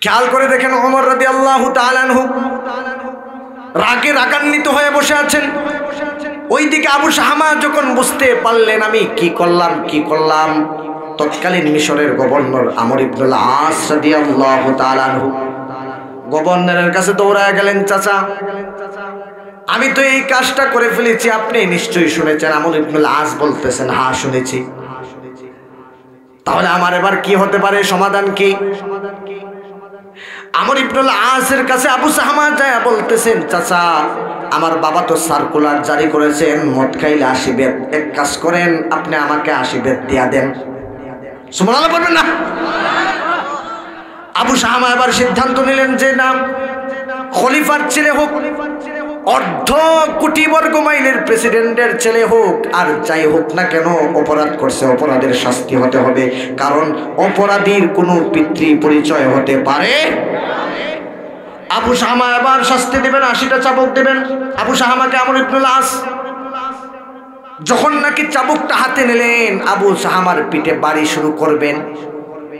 খেয়াল করে দেখেন ওমর রাদিয়াল্লাহু তাআলা আনহু রাগে রাগান্বিত হয়ে বসে আছেন। ওইদিকে আবু শাহামা যখন বুঝতে পারলেন আমি কি করলাম, তৎকালীন মিশরের গভর্নর আমর ইবনুল আস রাদিয়াল্লাহু তাআলা আনহু গভর্নরের কাছে দৌড়ায় গেলেন, চাচা আমি তো এই কাজটা করে ফেলেছি, আপনি নিশ্চয়ই শুনেছেন। আমর ইবনুল আস বলতেছেন, হ্যাঁ শুনেছি। তাহলে আমার এবার কি হতে পারে, সমাধান কি? আমর ইবনুল আসের কাছে আবু শাহামা যায় বলতেছেন, চাচা আমার বাবা তো সার্কুলার জারি করেছেন মদ খাইলে 80 বেত, এক কাজ করেন আপনি আমাকে 80 বেত দিয়া দেন। সুবহানাল্লাহ বলবেন না? আবু শাহামা এবার সিদ্ধান্ত নিলেন যে না, খলিফার ছেলে হোক, অর্ধ কোটি বর্গ মাইলের প্রেসিডেন্টের ছেলে হোক, আর যাই হোক না কেন অপরাধ করছে, অপরাধের শাস্তি হতে হবে। কারণ অপরাধীর কোনো পিতৃ পরিচয় হতে পারে। আবু শাহামা এবার শাস্তি দিবেন, 80টা চাবুক দিবেন আবু শাহামাকে। আমর ইবনুল আস যখন নাকি চাবুকটা হাতে নিলেন আবু শাহামার পিঠে বাড়ি শুরু করবেন,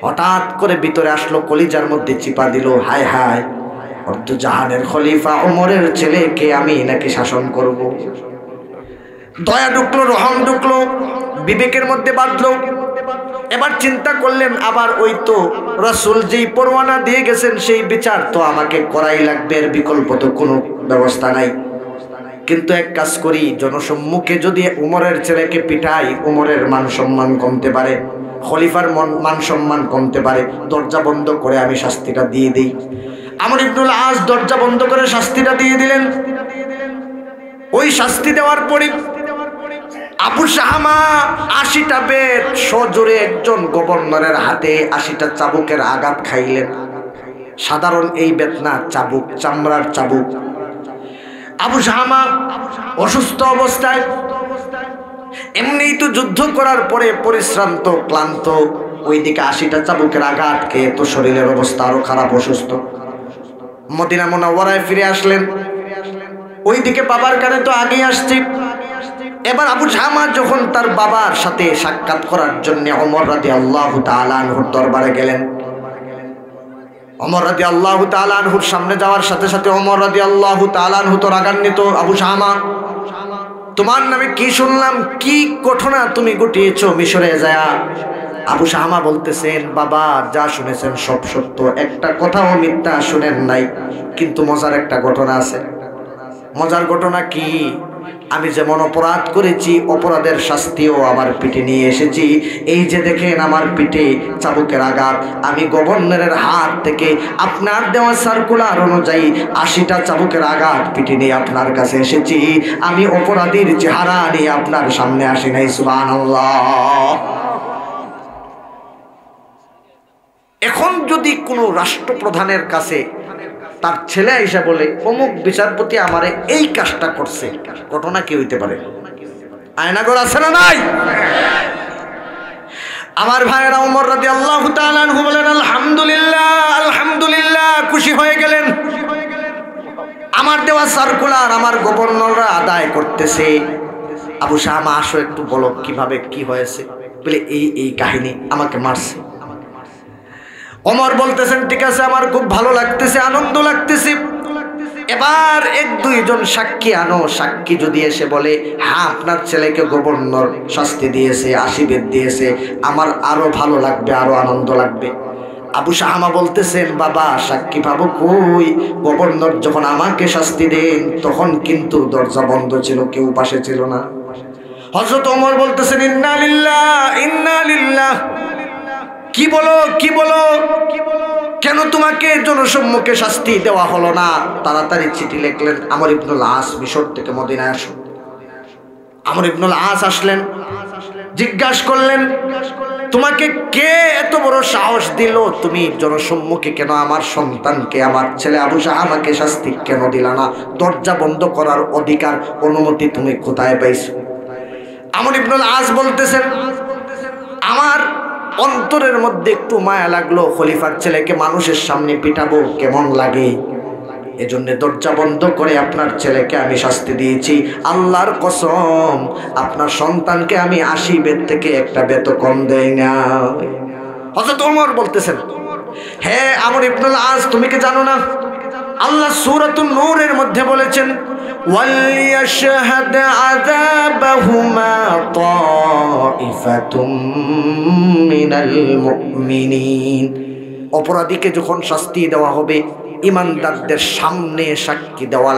হঠাৎ করে ভিতরে আসলো, কলিজার মধ্যে চিপা দিল, হায় হায় অর্ধজাহানের খলিফা ওমরের ছেলেকে আমি নাকি শাসন করব। দয়া ঢুকলো, রহম ঢুকলো, বিবেকের মধ্যে বাঁধলো। এবার চিন্তা করলেন, আবার ওই তো রাসূল যেই পরোয়ানা দিয়ে গেছেন সেই বিচার তো আমাকে করাই লাগবে, এর বিকল্প তো কোনো ব্যবস্থা নাই। কিন্তু এক কাজ করি, জনসম্মুখে যদি উমরের ছেলেকে পিটাই উমরের মান সম্মান কমতে পারে, খলিফার মান সম্মান কমতে পারে, দরজা বন্ধ করে আমি শাস্তিটা দিয়ে দিই। আমর ইবনুল আস দরজা বন্ধ করে শাস্তিটা দিয়ে দিলেন। ওই শাস্তি দেওয়ার পরে আবু শাহামা 80টা বেত সজোরে একজন গভর্নরের হাতে 80টা চাবুকের আঘাত খাইলেন। সাধারণ এই বেত না, চাবুক, চামড়ার চাবুক। আবু শাহামা অসুস্থ অবস্থায়, এমনিই তো যুদ্ধ করার পরে পরিশ্রান্ত ক্লান্ত, ওইদিকে 80টা চাবুকের আঘাত খেয়ে তো শরীরের অবস্থা আরো খারাপ, অসুস্থ। মদিনা মুনাওয়ারায় ফিরে আসলেন। ওইদিকে বাবার কানে তো আগেই আসছে। এবার আবু শাহামা যখন তার বাবার সাথে সাক্ষাৎ করার জন্য ওমর রাদিয়াল্লাহু তাআলা আনহুর দরবারে গেলেন, ওমর রাদিয়াল্লাহু তাআলা আনহুর সামনে যাওয়ার সাথে সাথে ওমর রাদিয়াল্লাহু তাআলা আনহু তো রাগান্বিত, আবু শাহামা তোমার নামে কি শুনলাম, কি ঘটনা তুমি ঘটিয়েছো মিশরে যায়? আবু শাহামা বলতেছেন, বাবা যা শুনেছেন সব সত্য, একটা কথাও মিথ্যা শুনেন নাই। কিন্তু মজার একটা ঘটনা আছে। মজার ঘটনা কি? আমি যেমন অপরাধ করেছি অপরাধের শাস্তিও আমার পিঠে নিয়ে এসেছি। এই যে দেখেন আমার পিঠে চাবুকের আঘাত, আমি গভর্নরের হাত থেকে আপনার দেওয়া সার্কুলার অনুযায়ী 80টা চাবুকের আঘাত পিঠে নিয়ে আপনার কাছে এসেছি। আমি অপরাধীর চেহারা নিয়ে আপনার সামনে আসি নাই। সুবহানাল্লাহ। এখন যদি কোনো রাষ্ট্রপ্রধানের কাছে তার ছেলে এসে বলে অমুক বিচারপতি আমারে এই কাজটা করছে, ঘটনা কি হইতে পারে? আয়নাগর আছে না নাই? আমার ভাইয়েরা, ওমর রাদিয়াল্লাহু তাআলা আনহু বলেন আলহামদুলিল্লাহ, আলহামদুলিল্লাহ, খুশি হয়ে গেলেন। আমার দেওয়া সার্কুলার আমার গভর্নররা আদায় করতেছে। আবু শাহামা আসো একটু বলো কিভাবে কি হয়েছে। বলে এই কাহিনী, আমাকে মারছে। ওমর বলতেছেন ঠিক আছে, আমার খুব ভালো লাগতেছে, আনন্দ লাগতেছে। এবার 1-2 জন সাক্ষী আনো। সাক্ষী যদি এসে বলে হ্যাঁ আপনার ছেলেকে গভর্নর শাস্তি দিয়েছে, 80 বেত দিয়েছে, আমার আরো ভালো লাগবে, আরো আনন্দ লাগবে। আবু শাহামা বলতেছেন, বাবা সাক্ষী পাবো কই? গভর্নর যখন আমাকে শাস্তি দেন তখন কিন্তু দরজা বন্ধ ছিল, কেউ পাশে ছিল না। হযরত ওমর বলতেছেন ইন্না লিল্লাহ, ইন্না লিল্লাহ। কি বলো, কি বলো? কেন তোমাকে জনসম্মুখে শাস্তি দেওয়া হলো না? তাড়াতাড়ি চিঠি লিখলেন, আমর ইবনুল আস মিশর থেকে মদিনায় আসো। আমর ইবনুল আস আসলেন, জিজ্ঞাসা করলেন তোমাকে কে এত বড় সাহস দিল? তুমি জনসম্মুখে কেন আমার সন্তানকে, আমার ছেলে আবু শাহামাকে শাস্তি কেন দিলা না? দরজা বন্ধ করার অধিকার, অনুমতি তুমি কোথায় পাইছো? আমর ইবনুল আস বলতেছেন, আমার অন্তরের মধ্যে একটু মায়া লাগলো, খলিফার ছেলেকে মানুষের সামনে পিটাবো কেমন লাগে, এজন্য দরজা বন্ধ করে আপনার ছেলেকে আমি শাস্তি দিয়েছি। আল্লাহর কসম আপনার সন্তানকে আমি 80 বেত থেকে একটা বেত কম দেই না। হযরত ওমর বলতেছেন হে আমর ইবনুল আস, তুমি কি জানো না আল্লাহ সূরাতুন নূরের মধ্যে বলেছেন ওয়ালিয়াশহাদ আযাবাহুমা তাইফাতুম মিনাল মুমিনিন। অপরাধীকে যখন শাস্তি দেওয়া হবে, ইমানদারদের সামনে সাক্ষী দেওয়া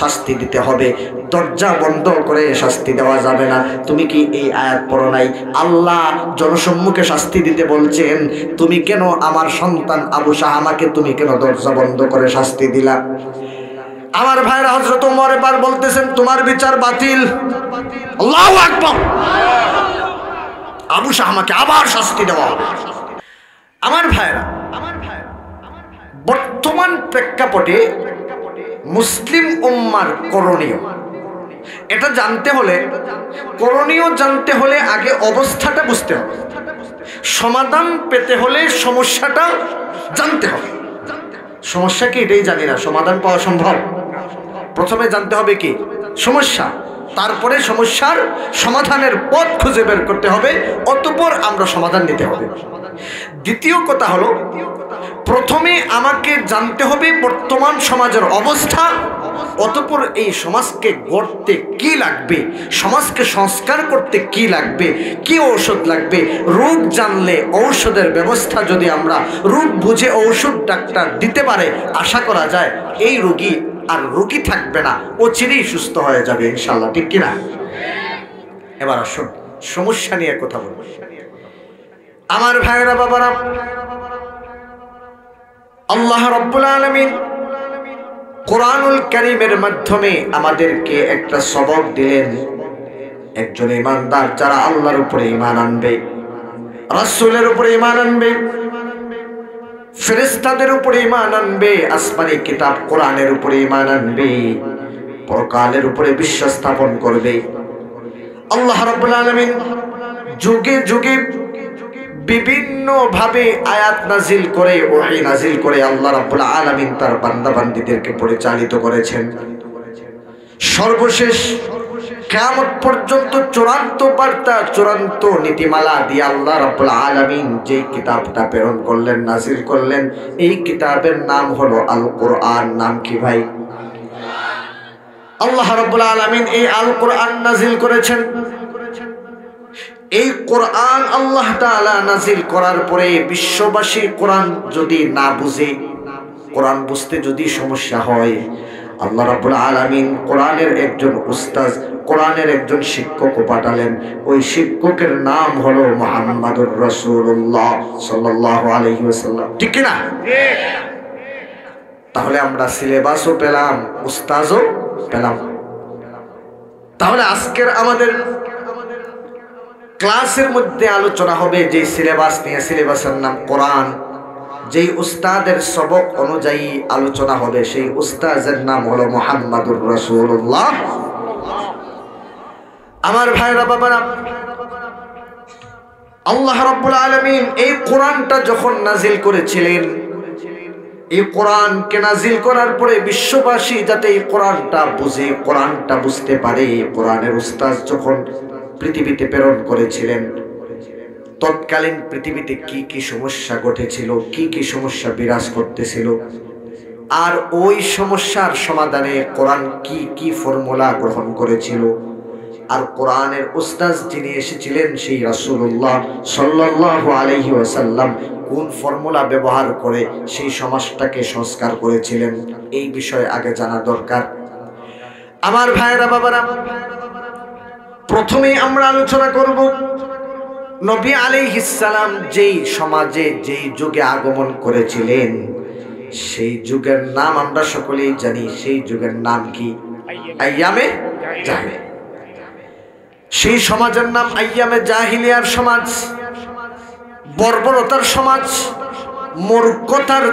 শাস্তি দিতে হবে, দরজা বন্ধ করে শাস্তি দেওয়া যাবে না। তুমি কি এই আয়াত পড়ো নাই? আল্লাহ জনসম্মুখে শাস্তি দিতে বলছেন, তুমি কেন আমার সন্তান আবু শাহামাকে তুমি কেন দরজা বন্ধ করে শাস্তি দিলা? আমার ভাইরা, হযরত ওমর এবার বলতেছেন তোমার বিচার বাতিল। আল্লাহু আকবার। আবু শাহামাকে আবার শাস্তি দেওয়া হবে। আমার ভাইরা, বর্তমান প্রেক্ষাপটে মুসলিম উম্মার করণীয়, এটা জানতে হলে, করণীয় জানতে হলে আগে অবস্থাটা বুঝতে হবে, সমাধান পেতে হলে সমস্যাটা জানতে হবে। সমস্যা কি এটাই জানি না, সমাধান পাওয়া সম্ভব? প্রথমে জানতে হবে কি সমস্যা, তারপরে সমস্যার সমাধানের পথ খুঁজে বের করতে হবে, অতঃপর আমরা সমাধান নিতে হবে। দ্বিতীয় কথা হলো, প্রথমে আমাকে জানতে হবে বর্তমান সমাজের অবস্থা, অতঃপর এই সমাজকে গড়তে কি লাগবে, সমাজকে সংস্কার করতে কি লাগবে, কি ঔষধ লাগবে। রোগ জানলে ঔষধের ব্যবস্থা যদি আমরা রোগ বুঝে ঔষধ ডাক্তার দিতে পারে, আশা করা যায় এই রোগী আর রোগী থাকবে না, ও চিরেই সুস্থ হয়ে যাবে ইনশাল্লাহ, ঠিক কিনা? এবার আসুন সমস্যা নিয়ে কথা বলব। আমার ভাইরা বাবারা, আল্লাহ রাব্বুল আলামিন কোরআনুল কারীমের মাধ্যমে আমাদেরকে একটা সবক দিলেন। একজন ঈমানদার যারা আল্লাহর উপরে ঈমান আনবে, রাসূলের উপরে ঈমান আনবে, ফেরেশতাদের উপরে ঈমান আনবে, আসমানি কিতাব কোরআনের উপরে ঈমান আনবে, পরকালের উপরে বিশ্বাস স্থাপন করবে, আল্লাহ রাব্বুল আলামিন যুগে যুগে বিভিন্ন ভাবে আয়াত নাজিল করে, ওহী নাজিল করে আল্লাহ রাব্বুল আলামিন তার বান্দা বান্দীদেরকে পরিচালিত করেছেন। সর্বশেষ কিয়ামত পর্যন্ত চূড়ান্ত বার্তা, চূড়ান্ত নীতিমালা দিয়ে আল্লাহ রাব্বুল আলামিন যে কিতাবটা প্রেরণ করলেন, নাজিল করলেন, এই কিতাবের নাম হলো আল কোরআন। নাম কি ভাই? আল্লাহ রাব্বুল আলামিন এই আল কোরআন নাজিল করেছেন। এই কোরআন আল্লাহ তাআলা নাজিল করার পরে বিশ্ববাসী কোরআন যদি না বুঝে, কোরআন বুঝতে যদি সমস্যা হয়, আল্লাহ রাব্বুল আলামিন কোরআনের একজন উস্তাদ, কোরআনের একজন শিক্ষক পাঠালেন। ওই শিক্ষকের নাম হলো মুহাম্মাদুর রাসূলুল্লাহ সাল্লাল্লাহু আলাইহি ওয়াসাল্লাম, ঠিক কি না? তাহলে আমরা সিলেবাসও পেলাম, উস্তাদও পেলাম। তাহলে আজকের আমাদের ক্লাসের মধ্যে আলোচনা হবে যে সিলেবাস নিয়ে, সিলেবাসের নাম কোরআন। যেই উস্তাদের সবক অনুযায়ী আলোচনা হবে, সেই উস্তাদের নাম হলো মুহাম্মাদুর রাসূলুল্লাহ। আমার ভাইরা বাবারা, আল্লাহ রাব্বুল আলামিন এই কোরআনটা যখন নাজিল করেছিলেন, এই কোরআনকে নাজিল করার পরে বিশ্ববাসী যাতে এই কোরআনটা বুঝে, কোরআনটা বুঝতে পারে, কোরআনের উস্তাদ যখন পৃথিবীতে প্রেরণ করেছিলেন, তৎকালীন পৃথিবীতে কি কি সমস্যা ঘটেছিল, কি কি সমস্যা বিরাজ করতেছিল, আর ওই সমস্যার সমাধানে কোরআন কি কি ফর্মুলা গ্রহণ করেছিল, আর কোরআনের উস্তাদ যিনি এসেছিলেন সেই রাসূলুল্লাহ সাল্লাল্লাহু আলাইহি ওয়াসাল্লাম কোন ফর্মুলা ব্যবহার করে সেই সমাজটাকে সংস্কার করেছিলেন, এই বিষয়ে আগে জানা দরকার। আমার ভাইরা বাবারা, প্রথমে আমরা আলোচনা করব নবী আলাইহিস সালাম যেই সমাজে, যেই যুগে আগমন করেছিলেন, সেই যুগের নাম আমরা সকলেই জানি। সেই যুগের নাম কি? আইয়ামে জাহিলিয়া। সেই সমাজের নাম আইয়ামে জাহিলিয়ার সমাজ, বর্বরতার সমাজ, মূর্খতার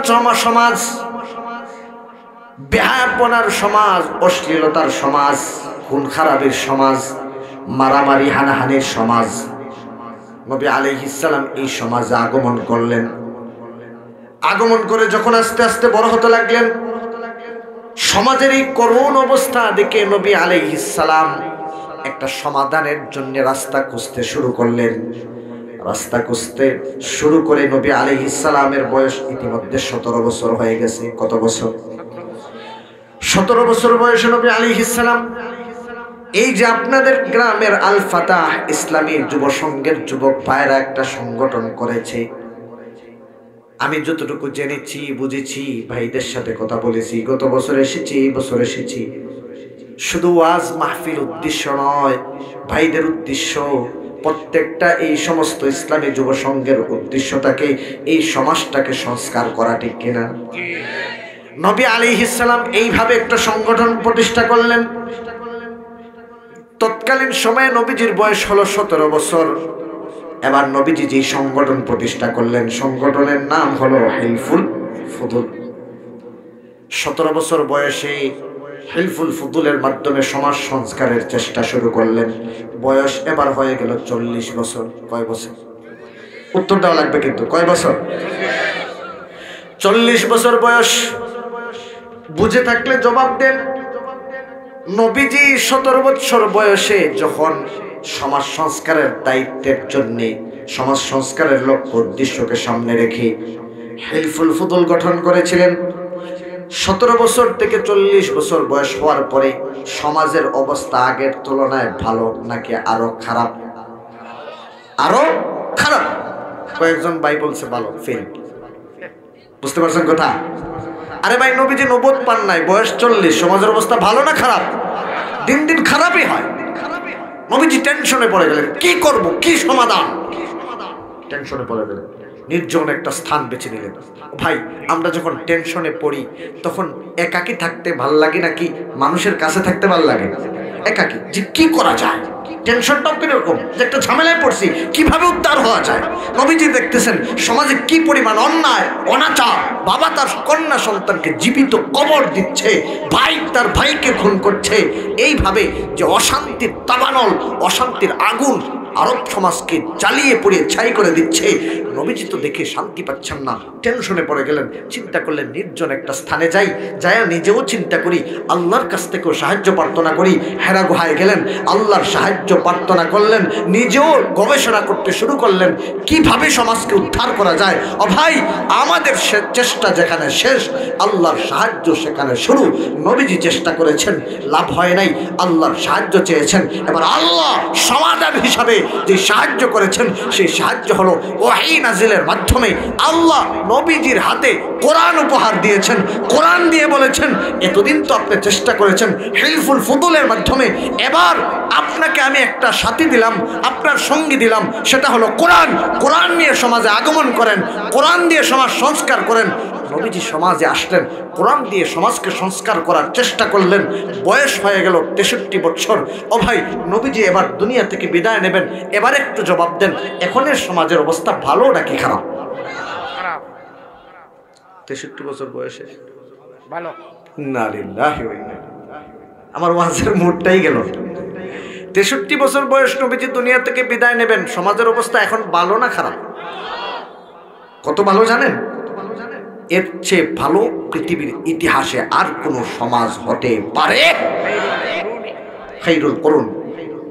সমাজ, বেহায়াপনার সমাজ, অশ্লীলতার সমাজ, খুন খারাপের সমাজ, মারামারি হানাহানির সমাজ। নবী আলাইহিস সালাম এই সমাজে আগমন করলেন। আগমন করে যখন আস্তে আস্তে বড় হতে লাগলেন, সমাজের এই করুণ অবস্থা দেখে নবী আলাইহিস সালাম একটা সমাধানের জন্য রাস্তা খুঁজতে শুরু করলেন। রাস্তা খুঁজতে শুরু করে নবী আলাইহিস সালামের বয়স ইতিমধ্যে 17 বছর হয়ে গেছে। কত বছর? 17 বছর বয়সে নবী আলাইহিস সালাম এই যে আপনাদের গ্রামের আল ফাতাহ ইসলামী যুব সংঘের যুবক ভাইরা একটা সংগঠন করেছে। আমি যতটুকু জেনেছি বুঝেছি, ভাইদের সাথে কথা বলেছি, গত বছর এসেছি, এই বছর এসেছি, শুধু ওয়াজ মাহফিল উদ্দেশ্য নয়, ভাইদের উদ্দেশ্য, প্রত্যেকটা এই সমস্ত ইসলামী যুব সংঘের উদ্দেশ্য থাকে এই সমাজটাকে সংস্কার করা, ঠিক কিনা? নবী আলাইহিস সালাম এইভাবে একটা সংগঠন প্রতিষ্ঠা করলেন। তৎকালীন সময়ে নবীজির বয়স হলো 17 বছর। এবার নবীজি যে সংগঠন প্রতিষ্ঠা করলেন, সংগঠনের নাম হলো হিলফুল ফুদুল। 17 বছর বয়সে হিলফুল ফুদুলের মাধ্যমে সমাজ সংস্কারের চেষ্টা শুরু করলেন। বয়স এবার হয়ে গেল 40 বছর। কয় বছর? উত্তর দেওয়া লাগবে কিন্তু, কয় বছর? 40 বছর বয়স। বুঝে থাকলে জবাব দেন। নবীজি 17 বছর বয়সে যখন সমাজ সংস্কারের দায়িত্বের জন্য, সমাজ সংস্কারের লক্ষ্য উদ্দেশ্যকে সামনে রেখে হিলফুল ফুদুল গঠন করেছিলেন, 17 বছর থেকে 40 বছর বয়স হওয়ার পরে সমাজের অবস্থা আগের তুলনায় ভালো নাকি আরো খারাপ? আরো খারাপ। কয়েকজন ভাই বলছে ভালো, ফেল। বুঝতে পারছেন কথা? আরে ভাই, নবীজি নবুয়ত পান নাই, বয়স 40, সমাজের অবস্থা ভালো না খারাপ? দিন দিন খারাপই হয়। নবীজি টেনশনে পড়ে গেলেন, কি করব, কি সমাধান? টেনশনে পড়ে গেলেন, নির্জন একটা স্থান বেছে নিলেন। ভাই, আমরা যখন টেনশনে পড়ি তখন একাকী থাকতে ভাল লাগে নাকি মানুষের কাছে থাকতে ভাল লাগে? একাকী। যে কি করা যায়, টেনশনটাও কিরকম, যে একটা ঝামেলায় পড়ছি, কিভাবে উদ্ধার হওয়া যায়। নবীজি দেখতেছেন সমাজে কি পরিমাণ অন্যায় অনাচার, বাবা তার কন্যা সন্তানকে জীবিত কবর দিচ্ছে, ভাই তার ভাইকে খুন করছে, এইভাবে যে অশান্তির দাবানল, অশান্তির আগুন আরব সমাজকে জ্বালিয়ে পুড়িয়ে ছাই করে দিচ্ছে, নবীজি তো দেখে শান্তি পাচ্ছেন না, টেনশনে পড়ে গেলেন। চিন্তা করলেন নির্জন একটা স্থানে যাই, যায়া নিজেও চিন্তা করি, আল্লাহর কাছ থেকেও সাহায্য প্রার্থনা করি। হেরা গুহায় গেলেন, আল্লাহর সাহায্য প্রার্থনা করলেন, নিজেও গবেষণা করতে শুরু করলেন কিভাবে সমাজকে উদ্ধার করা যায়। ও ভাই, আমাদের চেষ্টা যেখানে শেষ, আল্লাহর সাহায্য সেখানে শুরু। নবীজি চেষ্টা করেছেন, লাভ হয় নাই, আল্লাহর সাহায্য চেয়েছেন। এবার আল্লাহ সমাধান হিসাবে যে সাহায্য করেছেন, সেই সাহায্য হলো ওহী নাজিলের মাধ্যমে। আল্লাহ নবীজির হাতে কোরআন উপহার দিয়েছেন। কোরআন দিয়ে বলেছেন, এতদিন তো আপনি চেষ্টা করেছেন হিলফুল ফুদুলের মাধ্যমে, এবার আপনাকে আমি একটা সাথী দিলাম, আপনার সঙ্গী দিলাম, সেটা হলো কোরআন। কোরআন নিয়ে সমাজে আগমন করেন, কোরআন দিয়ে সমাজ সংস্কার করেন। নবীজি সমাজে আসলেন, কোরআন দিয়ে সমাজকে সংস্কার করার চেষ্টা করলেন। বয়স হয়ে গেল 63 বছর। ও ভাই, নবীজি এবার দুনিয়া থেকে বিদায় নেবেন। এবার একটু জবাব দেন, এখনের সমাজের অবস্থা ভালো নাকি খারাপ? 63 বছর বয়সে ভালো না? লিল্লাহি ওয়া ইন্না ইলাইহি। আমার ওয়াজের মুডটাই গেল। 63 বছর বয়স, নবীজি দুনিয়া থেকে বিদায় নেবেন, সমাজের অবস্থা এখন ভালো না খারাপ? কত ভালো জানেন? এর চেয়ে ভালো পৃথিবীর ইতিহাসে আর কোন সমাজ হতে পারে? খাইরুল কুরুন,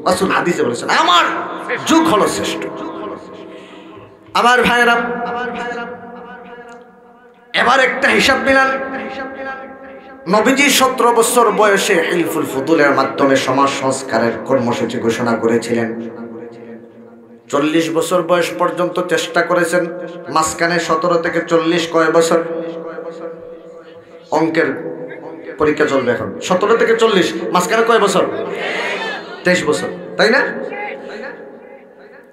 রাসূল হাদিসে বলেছেন আমার যুগ হলো শ্রেষ্ঠ। আমার ভাইরা, এবার একটা হিসাব মিলান। নবীজি 17 বছর বয়সে হিলফুল ফুদুলের মাধ্যমে সমাজ সংস্কারের কর্মসূচি ঘোষণা করেছিলেন। 40 বছর বয়স পর্যন্ত চেষ্টা করেছেন। মাঝখানে 17 থেকে 40 কয় বছর? অঙ্কের পরীক্ষা চলবে এখন। 17 থেকে 40 মাঝখানে কয় বছর? 23 বছর, তাই না?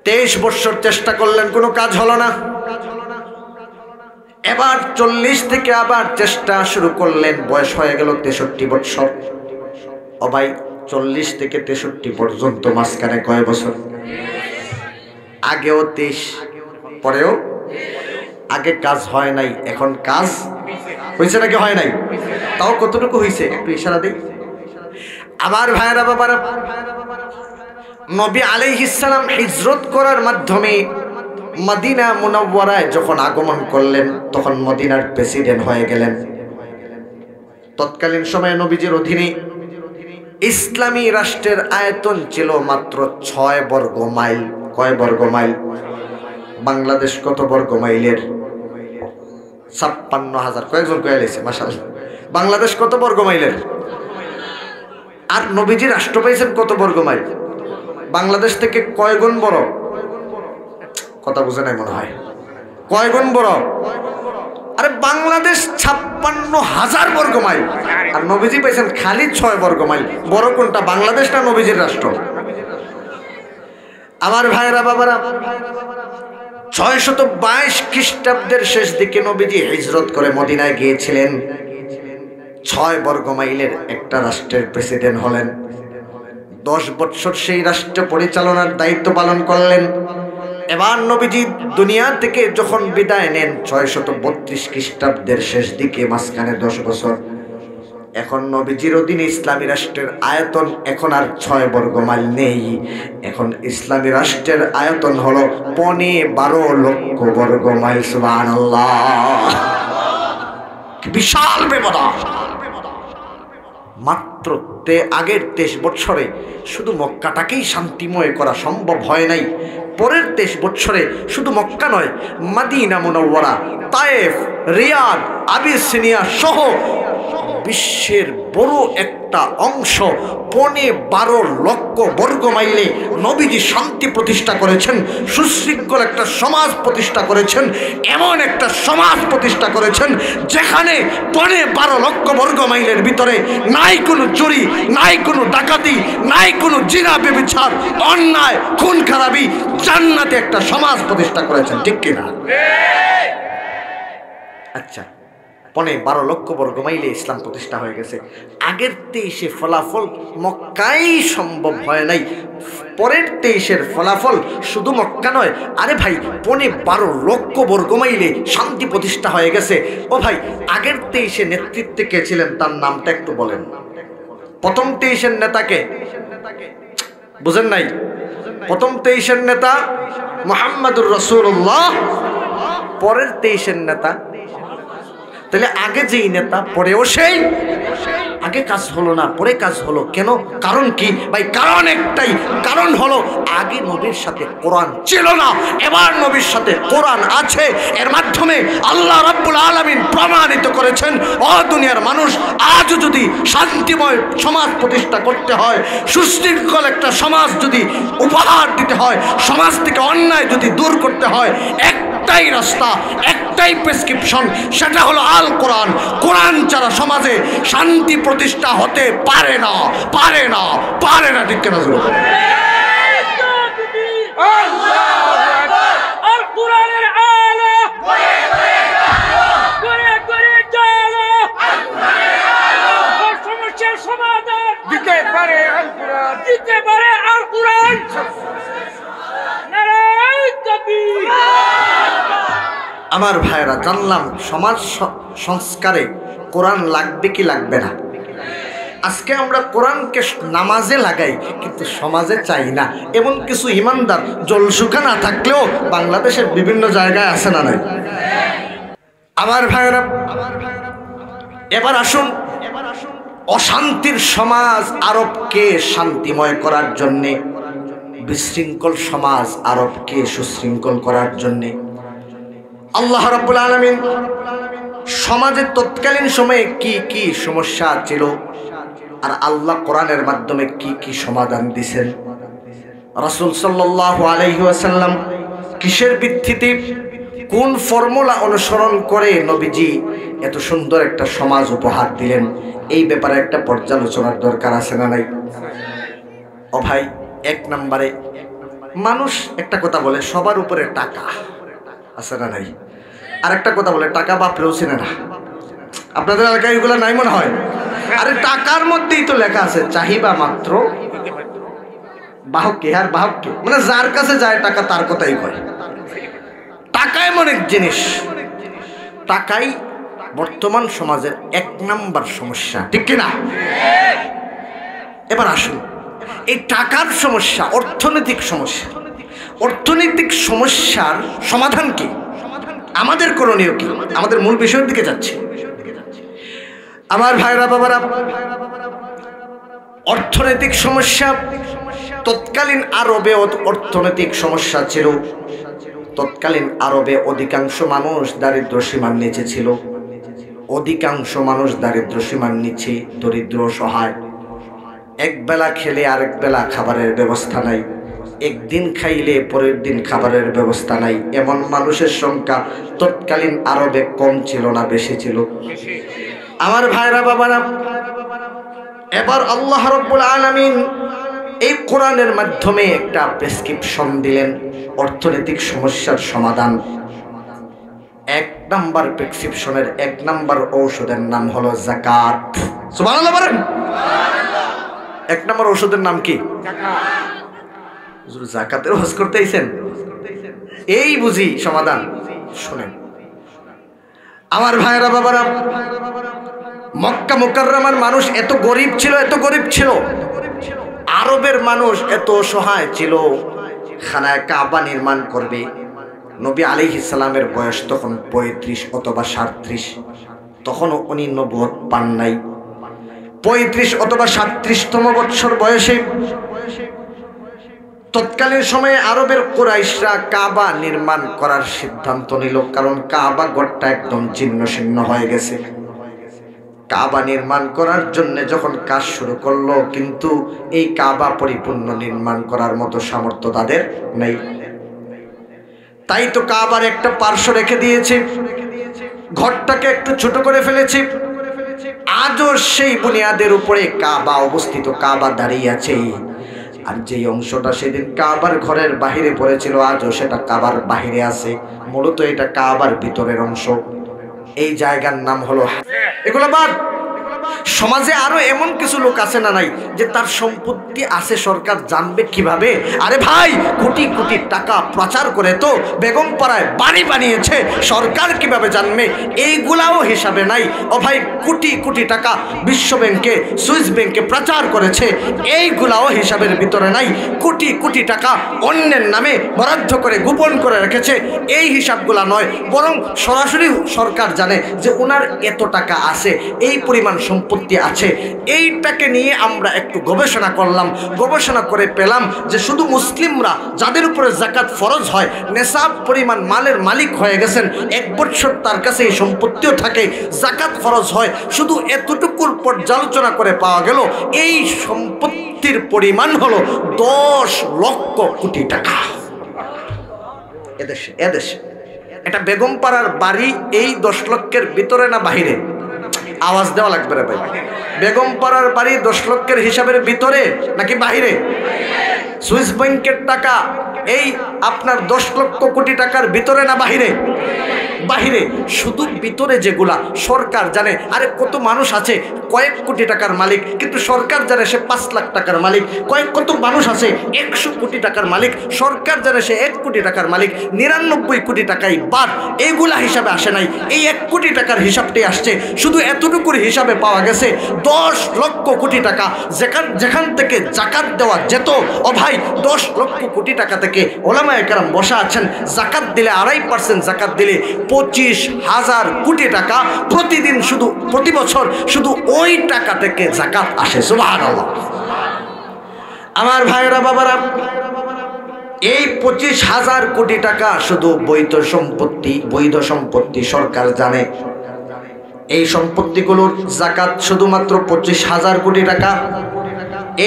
23 বছর চেষ্টা করলেন, কোনো কাজ হলো না। এবার 40 থেকে আবার চেষ্টা শুরু করলেন, বয়স হয়ে গেল 63 বছর। ও ভাই, 40 থেকে 63 পর্যন্ত মাঝখানে কয় বছর? আগেও 23, পরেও। আগে কাজ হয় নাই, এখন কাজ হয়েছে নাকি হয় নাই? তাও কতটুকু হয়েছে একটু ইশারা দিই। আমার ভাইয়েরা বাবারা, নবী আলাইহিস সালাম হিজরত করার মাধ্যমে মদিনা মুনাওয়ারায় যখন আগমন করলেন, তখন মদিনার প্রেসিডেন্ট হয়ে গেলেন। তৎকালীন সময়ে নবীজির অধীনে ইসলামী রাষ্ট্রের আয়তন ছিল মাত্র 6 বর্গ মাইল। কয় বর্গ মাইল? বাংলাদেশ কত বর্গ মাইলের? 56,000। কয়েকজন কয়ে লেছে মাশাআল্লাহ। বাংলাদেশ কত বর্গ মাইলের? আর নবীজি রাষ্ট্র পাইছেন কত বর্গ মাইল? বাংলাদেশ থেকে কয় গুণ বড়? কথা বুঝে নাই মনে হয়। কয় গুণ বড়? আরে বাংলাদেশ 56,000 বর্গ মাইল, আর নবীজি পাইছেন খালি 6 বর্গ মাইল। বড় কোনটা, বাংলাদেশ না নবীজির রাষ্ট্র? আমার ভাইরা বাবারা, 622 খ্রিস্টাব্দের শেষ দিকে নবীজি হিজরত করে মদিনায় গিয়েছিলেন। 6 বর্গ মাইলের একটা রাষ্ট্রের প্রেসিডেন্ট হলেন। 10 বছর সেই রাষ্ট্র পরিচালনার দায়িত্ব পালন করলেন। এবার নবীজি দুনিয়া থেকে যখন বিদায় নেন 632 খ্রিস্টাব্দের শেষ দিকে, মাঝখানে 10 বছর। এখন নবীজির অধীনে ইসলামী রাষ্ট্রের আয়তন এখন আর 6 বর্গ মাইল নেই। এখন ইসলামী রাষ্ট্রের আয়তন হলো 12 লক্ষ বর্গ মাইল। সুবহানাল্লাহ, বিশাল ব্যবধান। মাত্র আগের 23 বছরে শুধু মক্কাটাকেই শান্তিময় করা সম্ভব হয় নাই। পরের 23 বছরে শুধু মক্কা নয়, মদিনা মুনাওয়ারা, তায়েফ, রিয়াদ, আবিসিনিয়া সহ বিশ্বের বড় একটা অংশ 12 লক্ষ বর্গ মাইলে নবীজি শান্তি প্রতিষ্ঠা করেছেন, সুশৃঙ্খল একটা সমাজ প্রতিষ্ঠা করেছেন। এমন একটা সমাজ প্রতিষ্ঠা করেছেন যেখানে 12 লক্ষ বর্গ মাইলের ভিতরে নাই কোনো চুরি, নাই কোনো ডাকাতি, নাই কোনো জিনা ব্যভিচার, অন্যায়, খুন খারাপি। জান্নাতে একটা সমাজ প্রতিষ্ঠা করেছেন, ঠিক কিনা? আচ্ছা, 12 লক্ষ বর্গ মাইলে ইসলাম প্রতিষ্ঠা হয়ে গেছে। আগের 23 ফলাফল মক্কাই সম্ভব হয় নাই। পরের 23 ফলাফল শুধু মক্কা নয়, আরে ভাই 12 লক্ষ বর্গ মাইলে শান্তি প্রতিষ্ঠা হয়ে গেছে। ও ভাই, আগের 23 নেতৃত্বে কে ছিলেন তার নামটা একটু বলেন। প্রথম 23 নেতাকে বুঝেন নাই? প্রথম 23 নেতা মুহাম্মদুর রাসূলুল্লাহ। পরের 23 নেতা, তাহলে আগে যেই নেতা পরেও সেই। আগে কাজ হলো না, পরে কাজ হলো কেন? কারণ কি ভাই? কারণ একটাই, কারণ হলো আগে নবীর সাথে কোরআন ছিল না, এবার নবীর সাথে কোরআন আছে। এর মাধ্যমে আল্লাহ রাব্বুল আলামিন প্রমাণিত করেছেন, ও দুনিয়ার মানুষ, আজও যদি শান্তিময় সমাজ প্রতিষ্ঠা করতে হয়, সুশৃঙ্খল একটা সমাজ যদি উপহার দিতে হয়, সমাজ থেকে অন্যায় যদি দূর করতে হয়, একটাই রাস্তা, একটাই প্রেসক্রিপশন, সেটা হলো আল কোরআন। কোরআন ছাড়া সমাজে শান্তি প্রতিষ্ঠা হতে পারে না, পারে না, পারে না। ঠিক কিনা? আমার ভাইরা, জানলাম সমাজ সংস্কারে কোরআন লাগবে কি লাগবে না। আজকে আমরা কোরআনকে নামাজে লাগাই কিন্তু সমাজে চাই না। এমন কিছু ইমানদার জলসুখা না থাকলেও বাংলাদেশের বিভিন্ন জায়গায় আছে না নাই? আমার ভাইরা, এবার আসুন, অশান্তির সমাজ আরবকে শান্তিময় করার জন্যে, বিশৃঙ্খল সমাজ আরবকে সুশৃঙ্খল করার জন্যে আল্লাহ রাব্বুল আলামিন সমাজের তৎকালীন সময়ে কি কি সমস্যা ছিল আর আল্লাহ কোরআনের মাধ্যমে কি কি সমাধান দিয়েছেন। রাসূল সাল্লাল্লাহু আলাইহি ওয়াসাল্লাম কিসের ভিত্তিতে, কোন ফর্মুলা অনুসরণ করে নবীজি এত সুন্দর একটা সমাজ উপহার দিলেন, এই ব্যাপারে একটা পর্যালোচনার দরকার আছে না নাই? ও ভাই, 1 নম্বরে মানুষ একটা কথা বলে, সবার উপরে টাকা আছে না নাই? আর একটা কথা বলে, টাকা বাপরেও চিনে না। আপনাদের এলাকায় এগুলো নাই মনে হয়? আরে টাকার মধ্যেই তো লেখা আছে, চাহিবা মাত্র বাহককে। আর বাহককে মানে যার কাছে যায় টাকা তার কথাই কয়। টাকা এমন এক জিনিস, টাকাই বর্তমান সমাজের 1 নম্বর সমস্যা, ঠিক কিনা? এবার আসুন, এই টাকার সমস্যা অর্থনৈতিক সমস্যা। অর্থনৈতিক সমস্যার সমাধান কি, আমাদের করণীয় কি? আমাদের মূল বিষয়ের দিকে যাচ্ছে। আমার ভাইরা বাবারা, অর্থনৈতিক সমস্যা, তৎকালীন আরবে অর্থনৈতিক সমস্যা ছিল। তৎকালীন আরবে অধিকাংশ মানুষ দারিদ্র সীমার নিচে ছিল, অধিকাংশ মানুষ দারিদ্র সীমার নিচে, দরিদ্র সহায়। এক বেলা খেলে আরেক বেলা খাবারের ব্যবস্থা নাই, একদিন খাইলে পরের দিন খাবারের ব্যবস্থা নাই। এমন মানুষের সংখ্যা তৎকালীন আরবে কম ছিল না বেশি ছিল? আমার ভাইরা বাবারা, এবার আল্লাহ রাব্বুল আলামিন এই কোরআনের মাধ্যমে একটা প্রেসক্রিপশন দিলেন অর্থনৈতিক সমস্যার সমাধান। এক নাম্বার প্রেসক্রিপশনের এক নাম্বার ঔষধের নাম হলো যাকাত। সুবহানাল্লাহ বলেন। এক নাম্বার ঔষধের নাম কি? যাকাত। যাকাতের হজ করতে আইছেন? এই বুঝি সমাধান। শুনেন আমার ভাইরা বাবারা, মক্কা মুকাররমার মানুষ এত গরিব ছিল, এত গরিব ছিল, আরবের মানুষ এত অসহায় ছিল। খানায় কাবা নির্মাণ করবে, নবী আলাইহিস সালামের বয়স তখন 35 অথবা 37, তখনও উনি নবুয়ত পান নাই। 35 অথবা 37তম বছর বয়সে তৎকালীন সময়ে আরবের কুরাইশরা কাবা নির্মাণ করার সিদ্ধান্ত নিল, কারণ কাবা ঘরটা একদম জীর্ণ শীর্ণ হয়ে গেছে। কাবা নির্মাণ করার জন্য যখন কাজ শুরু করলো, কিন্তু এই কাবা পরিপূর্ণ নির্মাণ করার মতো সামর্থ্য তাদের নেই। তাই তো কাবার একটা পার্শ্ব রেখে দিয়েছে, ঘরটাকে একটু ছোট করে ফেলেছে। আজও সেই বুনিয়াদের উপরে কাবা অবস্থিত, কাবা দাঁড়িয়ে আছে। আর যেই অংশটা সেদিন কাবার ঘরের বাহিরে পড়েছিল, আজও সেটা কাবার বাহিরে আছে। মূলত এটা কাবার ভিতরের অংশ। এই জায়গার নাম হলো, এগুলো বাদ। সমাজে আরো এমন কিছু লোক আছে না নাই, যে তার সম্পত্তি আছে, সরকার জানবে কিভাবে? আরে ভাই, কোটি কোটি টাকা প্রচার করে তো বেগম পাড়ায় বাড়ি বানিয়েছে, সরকার কিভাবে জানবে? এইগুলাও হিসাবে নাই। ও ভাই, কোটি কোটি টাকা বিশ্ব ব্যাংকে, সুইস ব্যাংকে প্রচার করেছে, এইগুলাও হিসাবের ভিতরে নাই। কোটি কোটি টাকা অন্যের নামে বরাদ্দ করে গোপন করে রেখেছে, এই হিসাবগুলা নয়, বরং সরাসরি সরকার জানে যে ওনার এত টাকা আছে, এই পরিমাণ সম্পত্তি আছে। এইটাকে নিয়ে আমরা একটু গবেষণা করলাম, গবেষণা করে পেলাম যে শুধু মুসলিমরা যাদের উপরে যাকাত ফরজ হয়, নেশাব পরিমাণ মালের মালিক হয়ে গেছেন, 1 বছর তার কাছে এই সম্পত্তিও থাকে, যাকাত ফরজ হয়, শুধু এতটুকুর পর্যালোচনা করে পাওয়া গেল এই সম্পত্তির পরিমাণ হলো 10 লক্ষ কোটি টাকা। এদেশে এটা বেগম পাড়ার বাড়ি এই 10 লক্ষের ভিতরে না বাহিরে? আওয়াজ দেওয়া লাগবে রে ভাই। বেগম পাড়ার বাড়ি 10 লক্ষের হিসাবের ভিতরে নাকি বাহিরে? সুইস ব্যাংকের টাকা এই আপনার 10 লক্ষ কোটি টাকার ভিতরে না বাহিরে? বাহিরে। শুধু ভিতরে যেগুলা সরকার জানে। আরে কত মানুষ আছে কয়েক কোটি টাকার মালিক, কিন্তু সরকার জানে সে 5 লাখ টাকার মালিক। কত মানুষ আছে 100 কোটি টাকার মালিক, সরকার জানে সে 1 কোটি টাকার মালিক। 99 কোটি টাকাই বাদ, এইগুলা হিসাবে আসে নাই। এই 1 কোটি টাকার হিসাবটাই আসছে। শুধু এতটুকুর হিসাবে পাওয়া গেছে 10 লক্ষ কোটি টাকা যেখান থেকে যাকাত দেওয়া যেত। ও ভাই, 10 লক্ষ কোটি টাকা থেকে ওলামায়ে কেরাম বসা আছেন, যাকাত দিলে 2.5% যাকাত দিলে 25,000 কোটি টাকা প্রতিদিন, শুধু প্রতি বছর শুধু ওই টাকা থেকে যাকাত আসে। সুবহানাল্লাহ। আমার ভাইরা বাবারা, এই 25,000 কোটি টাকা শুধু বৈধ সম্পত্তি সরকার জানে। এই সম্পত্তিগুলোর যাকাত শুধুমাত্র 25,000 কোটি টাকা।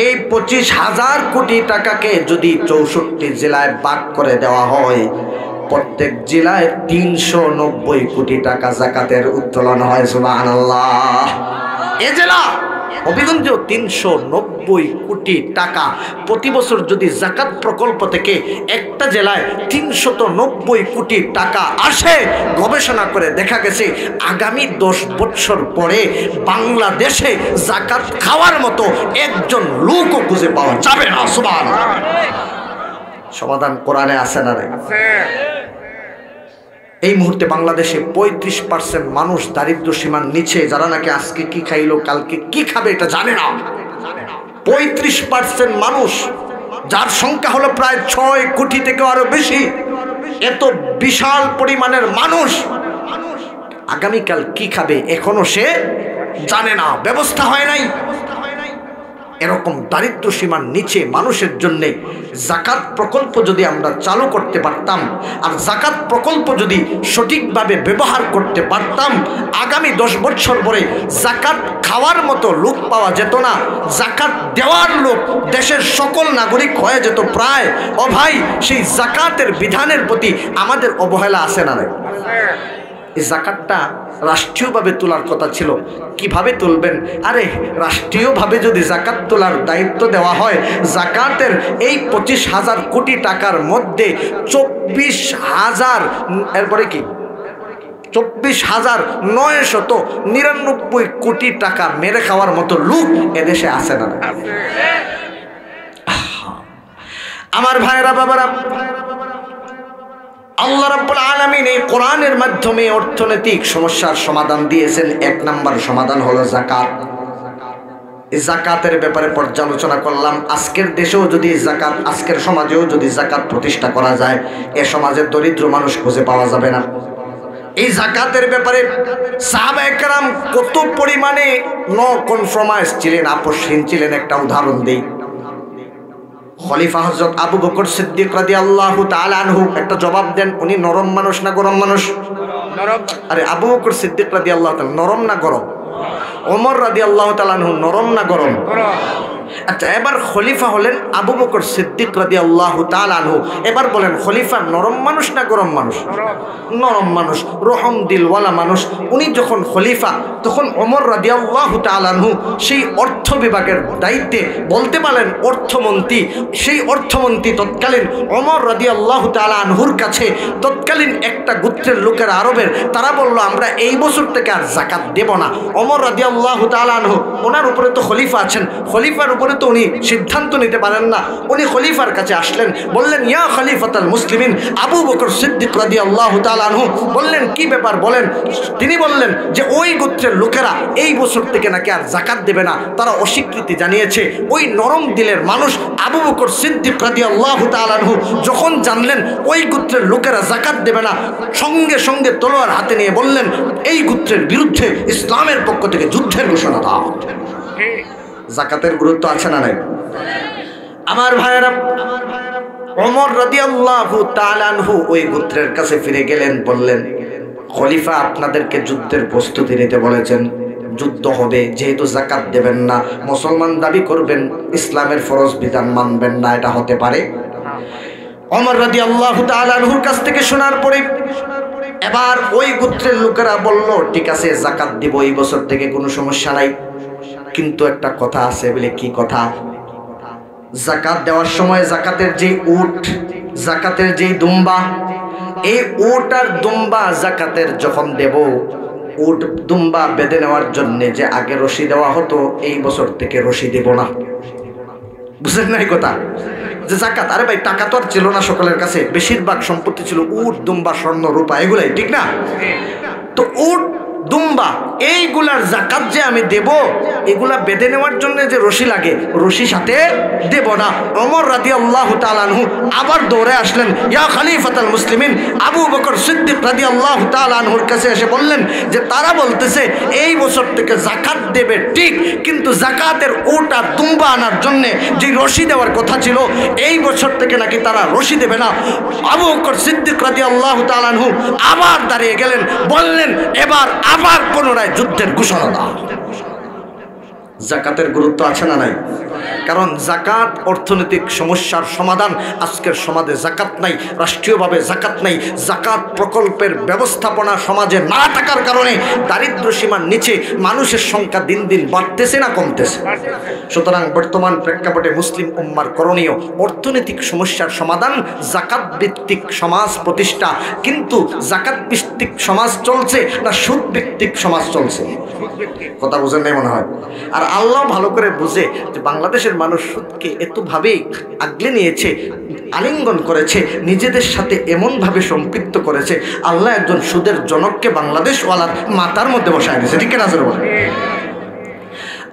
এই 25,000 কোটি টাকাকে যদি 64 জেলায় ভাগ করে দেওয়া হয়, প্রত্যেক জেলায় 390 কোটি টাকা যাকাতের উত্তোলন হয়। সুবহানাল্লাহ। এই জেলা হবিগঞ্জ 390 কোটি টাকা প্রতি বছর যদি যাকাত প্রকল্প থেকে একটা জেলায় 390 কোটি টাকা আসে, গবেষণা করে দেখা গেছে আগামী 10 বছর পরে বাংলাদেশে যাকাত খাওয়ার মতো একজন লোকও খুঁজে পাওয়া যাবে না। সুবহানাল্লাহ। সমাধান কোরআনে আছে না? এই মুহূর্তে বাংলাদেশে 35% মানুষ দারিদ্র সীমার নিচে, যারা নাকি আজকে কি খাইলো কালকে কি খাবে এটা জানে না। 35% মানুষ, যার সংখ্যা হলো প্রায় 6 কোটি থেকে আরো বেশি। এত বিশাল পরিমাণের মানুষ আগামীকাল কি খাবে এখনো সে জানে না, ব্যবস্থা হয় নাই। এরকম দারিদ্র সীমার নিচে মানুষের জন্য যাকাত প্রকল্প যদি আমরা চালু করতে পারতাম, আর যাকাত প্রকল্প যদি সঠিকভাবে ব্যবহার করতে পারতাম, আগামী 10 বছর পরে যাকাত খাওয়ার মতো লোক পাওয়া যেত না, যাকাত দেওয়ার লোক দেশের সকল নাগরিক হয়ে যেত প্রায়। ও ভাই, সেই যাকাতের বিধানের প্রতি আমাদের অবহেলা আছে না? এই যাকাতটা রাষ্ট্রীয়ভাবে তোলার কথা ছিল। কিভাবে তুলবেন? আরে রাষ্ট্রীয়ভাবে যদি যাকাত তোলার দায়িত্ব দেওয়া হয়, যাকাতের এই 25,000 কোটি টাকার মধ্যে 24,000, এরপরে কি 24,999 কোটি টাকা মেরে খাওয়ার মতো লোক এদেশে আছে না? আমার ভাইরা বাবারা, আল্লাহ রাব্বুল আলামিন এই কোরআনের মাধ্যমে অর্থনৈতিক সমস্যার সমাধান দিয়েছেন। 1 নম্বর সমাধান হলো যাকাত। এই যাকাতের ব্যাপারে পর্যালোচনা করলাম। আজকের দেশেও যদি যাকাত, আজকের সমাজেও যদি যাকাত প্রতিষ্ঠা করা যায়, এ সমাজের দরিদ্র মানুষ খুঁজে পাওয়া যাবে না। এই যাকাতের ব্যাপারে সাহাবায়ে কেরাম কত পরিমাণে নো কনফরমাইজ ছিলেন, আপোষহীন ছিলেন। একটা উদাহরণ দেই। খলিফা হযরত আবু বকর সিদ্দিক রাদিয়াল্লাহু তাআলা আনহু একটা জবাব দেন। উনি নরম মানুষ না গরম মানুষ? নরম। আরে আবু বকর সিদ্দিক রাদিয়াল্লাহু তাআলা নরম না গরম? ওমর রাদিয়াল্লাহু তাআলা আনহু নরম না গরম? আচ্ছা, এবার খলিফা হলেন আবু বকর সিদ্দিক রাদিয়াল্লাহু তাআলা আনহু। এবার বলেন, খলিফা নরম মানুষ না গরম মানুষ? নরম মানুষ, রহম দিলওয়ালা মানুষ। উনি যখন খলিফা, তখন ওমর রাদিয়াল্লাহু তাআলা আনহু সেই অর্থ বিভাগের দায়িত্বে, বলতে পারেন অর্থমন্ত্রী। সেই অর্থমন্ত্রী তৎকালীন ওমর রাদিয়াল্লাহু তাআলা আনহুর কাছে তৎকালীন একটা গোত্রের লোকের, আরবের, তারা বলল আমরা এই বছর থেকে আর যাকাত দেব না। ওমর রাদিয়াল্লাহু তাআলা আনহু, ওনার উপরে তো খলিফা আছেন, খলিফার উপরে তো উনি সিদ্ধান্ত নিতে পারেন না। উনি খলিফার কাছে আসলেন, বললেন ইয়া খলিফাতুল মুসলিমিন আবু বকর সিদ্দিক রাদিয়াল্লাহু তাআলা আনহু। বললেন কি ব্যাপার বলেন? তিনি বললেন যে ওই গোত্রের লোকেরা এই বছর থেকে নাকি আর যাকাত দেবে না, তারা অস্বীকৃতি জানিয়েছে। ওই নরম দিলের মানুষ আবু বকর সিদ্দিক রাদিয়াল্লাহু তাআলা আনহু যখন জানলেন ওই গোত্রের লোকেরা যাকাত দেবে না, সঙ্গে সঙ্গে তলোয়ার হাতে নিয়ে বললেন এই গোত্রের বিরুদ্ধে ইসলামের পক্ষ থেকে যুদ্ধের ঘোষণা দাও। যাকাতের গুরুত্ব আছে না নাই? আমার ভাইয়েরা, ওমর রাদিয়াল্লাহু তাআলা আনহু ওই গোত্রের কাছে ফিরে গেলেন, বললেন খলিফা আপনাদেরকে যুদ্ধের প্রস্তুতি নিতে বলেছেন, যুদ্ধ হবে, যেহেতু যাকাত দেবেন না, মুসলমান দাবি করবেন, ইসলামের ফরজ বিধান মানবেন না, এটা হতে পারে? ওমর রাদিয়াল্লাহু তাআলা আনহুর কাছ থেকে শোনার পরে এবার ওই গোত্রের লোকেরা বলল ঠিক আছে যাকাত দিব এই বছর থেকে, কোনো সমস্যা নাই, কিন্তু একটা কথা আছে। বলে কি কথা? যাকাত দেওয়ার সময় যাকাতের যে উট, যাকাতের যে দুম্বা, এই উট আর দুম্বা যাকাতের যখন দেব, উট দুম্বা বেঁধে নেওয়ার জন্য যে আগে রশি দেওয়া হতো, এই বছর থেকে রশি দেব না। বুঝলেন না এই কথা? যে যাকাত, আরে ভাই টাকা তো আর ছিল না সকলের কাছে, বেশিরভাগ সম্পত্তি ছিল উট, দুম্বা, স্বর্ণ, রূপা, এগুলাই, ঠিক না? তো উট, দুম্বা, এইগুলার যাকাত যে আমি দেব, এগুলা বেঁধে নেওয়ার জন্য যে রশি লাগে, রশি সাথে দেব না। ওমর রাদিয়াল্লাহু তাআলা আনহু আবার দৌড়ে আসলেন, ইয়া খলিফাতুল মুসলিমিন আবু বকর সিদ্দিক রাদিয়াল্লাহু তাআলা আনহুর কাছে এসে বললেন যে তারা বলতেছে এই বছর থেকে যাকাত দেবে ঠিক, কিন্তু যাকাতের উট আর দুম্বা আনার জন্য যে রশি দেওয়ার কথা ছিল, এই বছর থেকে নাকি তারা রশি দেবে না। আবু বকর সিদ্দিক রাদিয়াল্লাহু তাআলা আনহু আবার দাঁড়িয়ে গেলেন, বললেন এবার আবার পুনরায় যুদ্ধের ঘোষণা দাও। যাকাতের গুরুত্ব আছে না নাই? কারণ যাকাত অর্থনৈতিক সমস্যার সমাধান। আজকের সমাজে যাকাত নাই, রাষ্ট্রীয়ভাবে যাকাত নাই, যাকাত প্রকল্পের ব্যবস্থাপনা সমাজে না থাকার কারণে দারিদ্র সীমার নিচে মানুষের সংখ্যা দিন দিন বাড়তেছে না কমতেছে? সুতরাং বর্তমান প্রেক্ষাপটে মুসলিম উম্মার করণীয় অর্থনৈতিক সমস্যার সমাধান, যাকাত ভিত্তিক সমাজ প্রতিষ্ঠা। কিন্তু যাকাত ভিত্তিক সমাজ চলছে না সুদ ভিত্তিক সমাজ চলছে? কথা বুঝেন নাই মনে হয়। আর আল্লাহ ভালো করে বুঝে যে বাংলাদেশের মানুষ সুদকে এতভাবেই আগলে নিয়েছে, আলিঙ্গন করেছে, নিজেদের সাথে এমনভাবে সম্পৃক্ত করেছে, আল্লাহ একজন সুদের জনককে বাংলাদেশওয়ালার মাথার মধ্যে বসায় দিয়েছে। ঠিক না?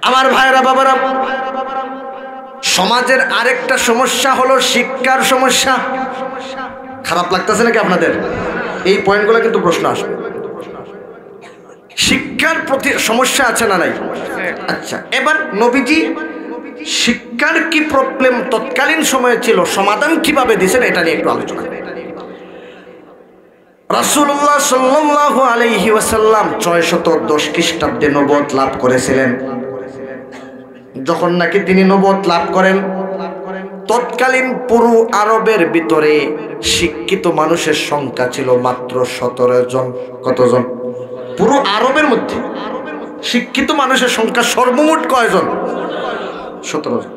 আমার ভাইয়েরা বাবারা, সমাজের আরেকটা সমস্যা হলো শিক্ষার সমস্যা। খারাপ লাগতেছে নাকি আপনাদের? এই পয়েন্টগুলো কিন্তু প্রশ্ন আসবে। শিক্ষার প্রতি সমস্যা আছে না নাই? আচ্ছা, এবার নবীজি শিক্ষার কি প্রবলেম তৎকালীন সময়ে ছিল, সমাধান কিভাবে দিয়েছেন এটা নিয়ে একটু আলোচনা। রাসূলুল্লাহ সাল্লাল্লাহু আলাইহি ওয়াসাল্লাম 610 খ্রিস্টাব্দে নবুয়ত লাভ করেছিলেন। যখন নাকি তিনি নবুয়ত লাভ করেন, তৎকালীন পুরো আরবের ভিতরে শিক্ষিত মানুষের সংখ্যা ছিল মাত্র 17 জন। কতজন? পুরো আরবের মধ্যে শিক্ষিত মানুষের সংখ্যা সর্বমোট কয়জন? 17 জন।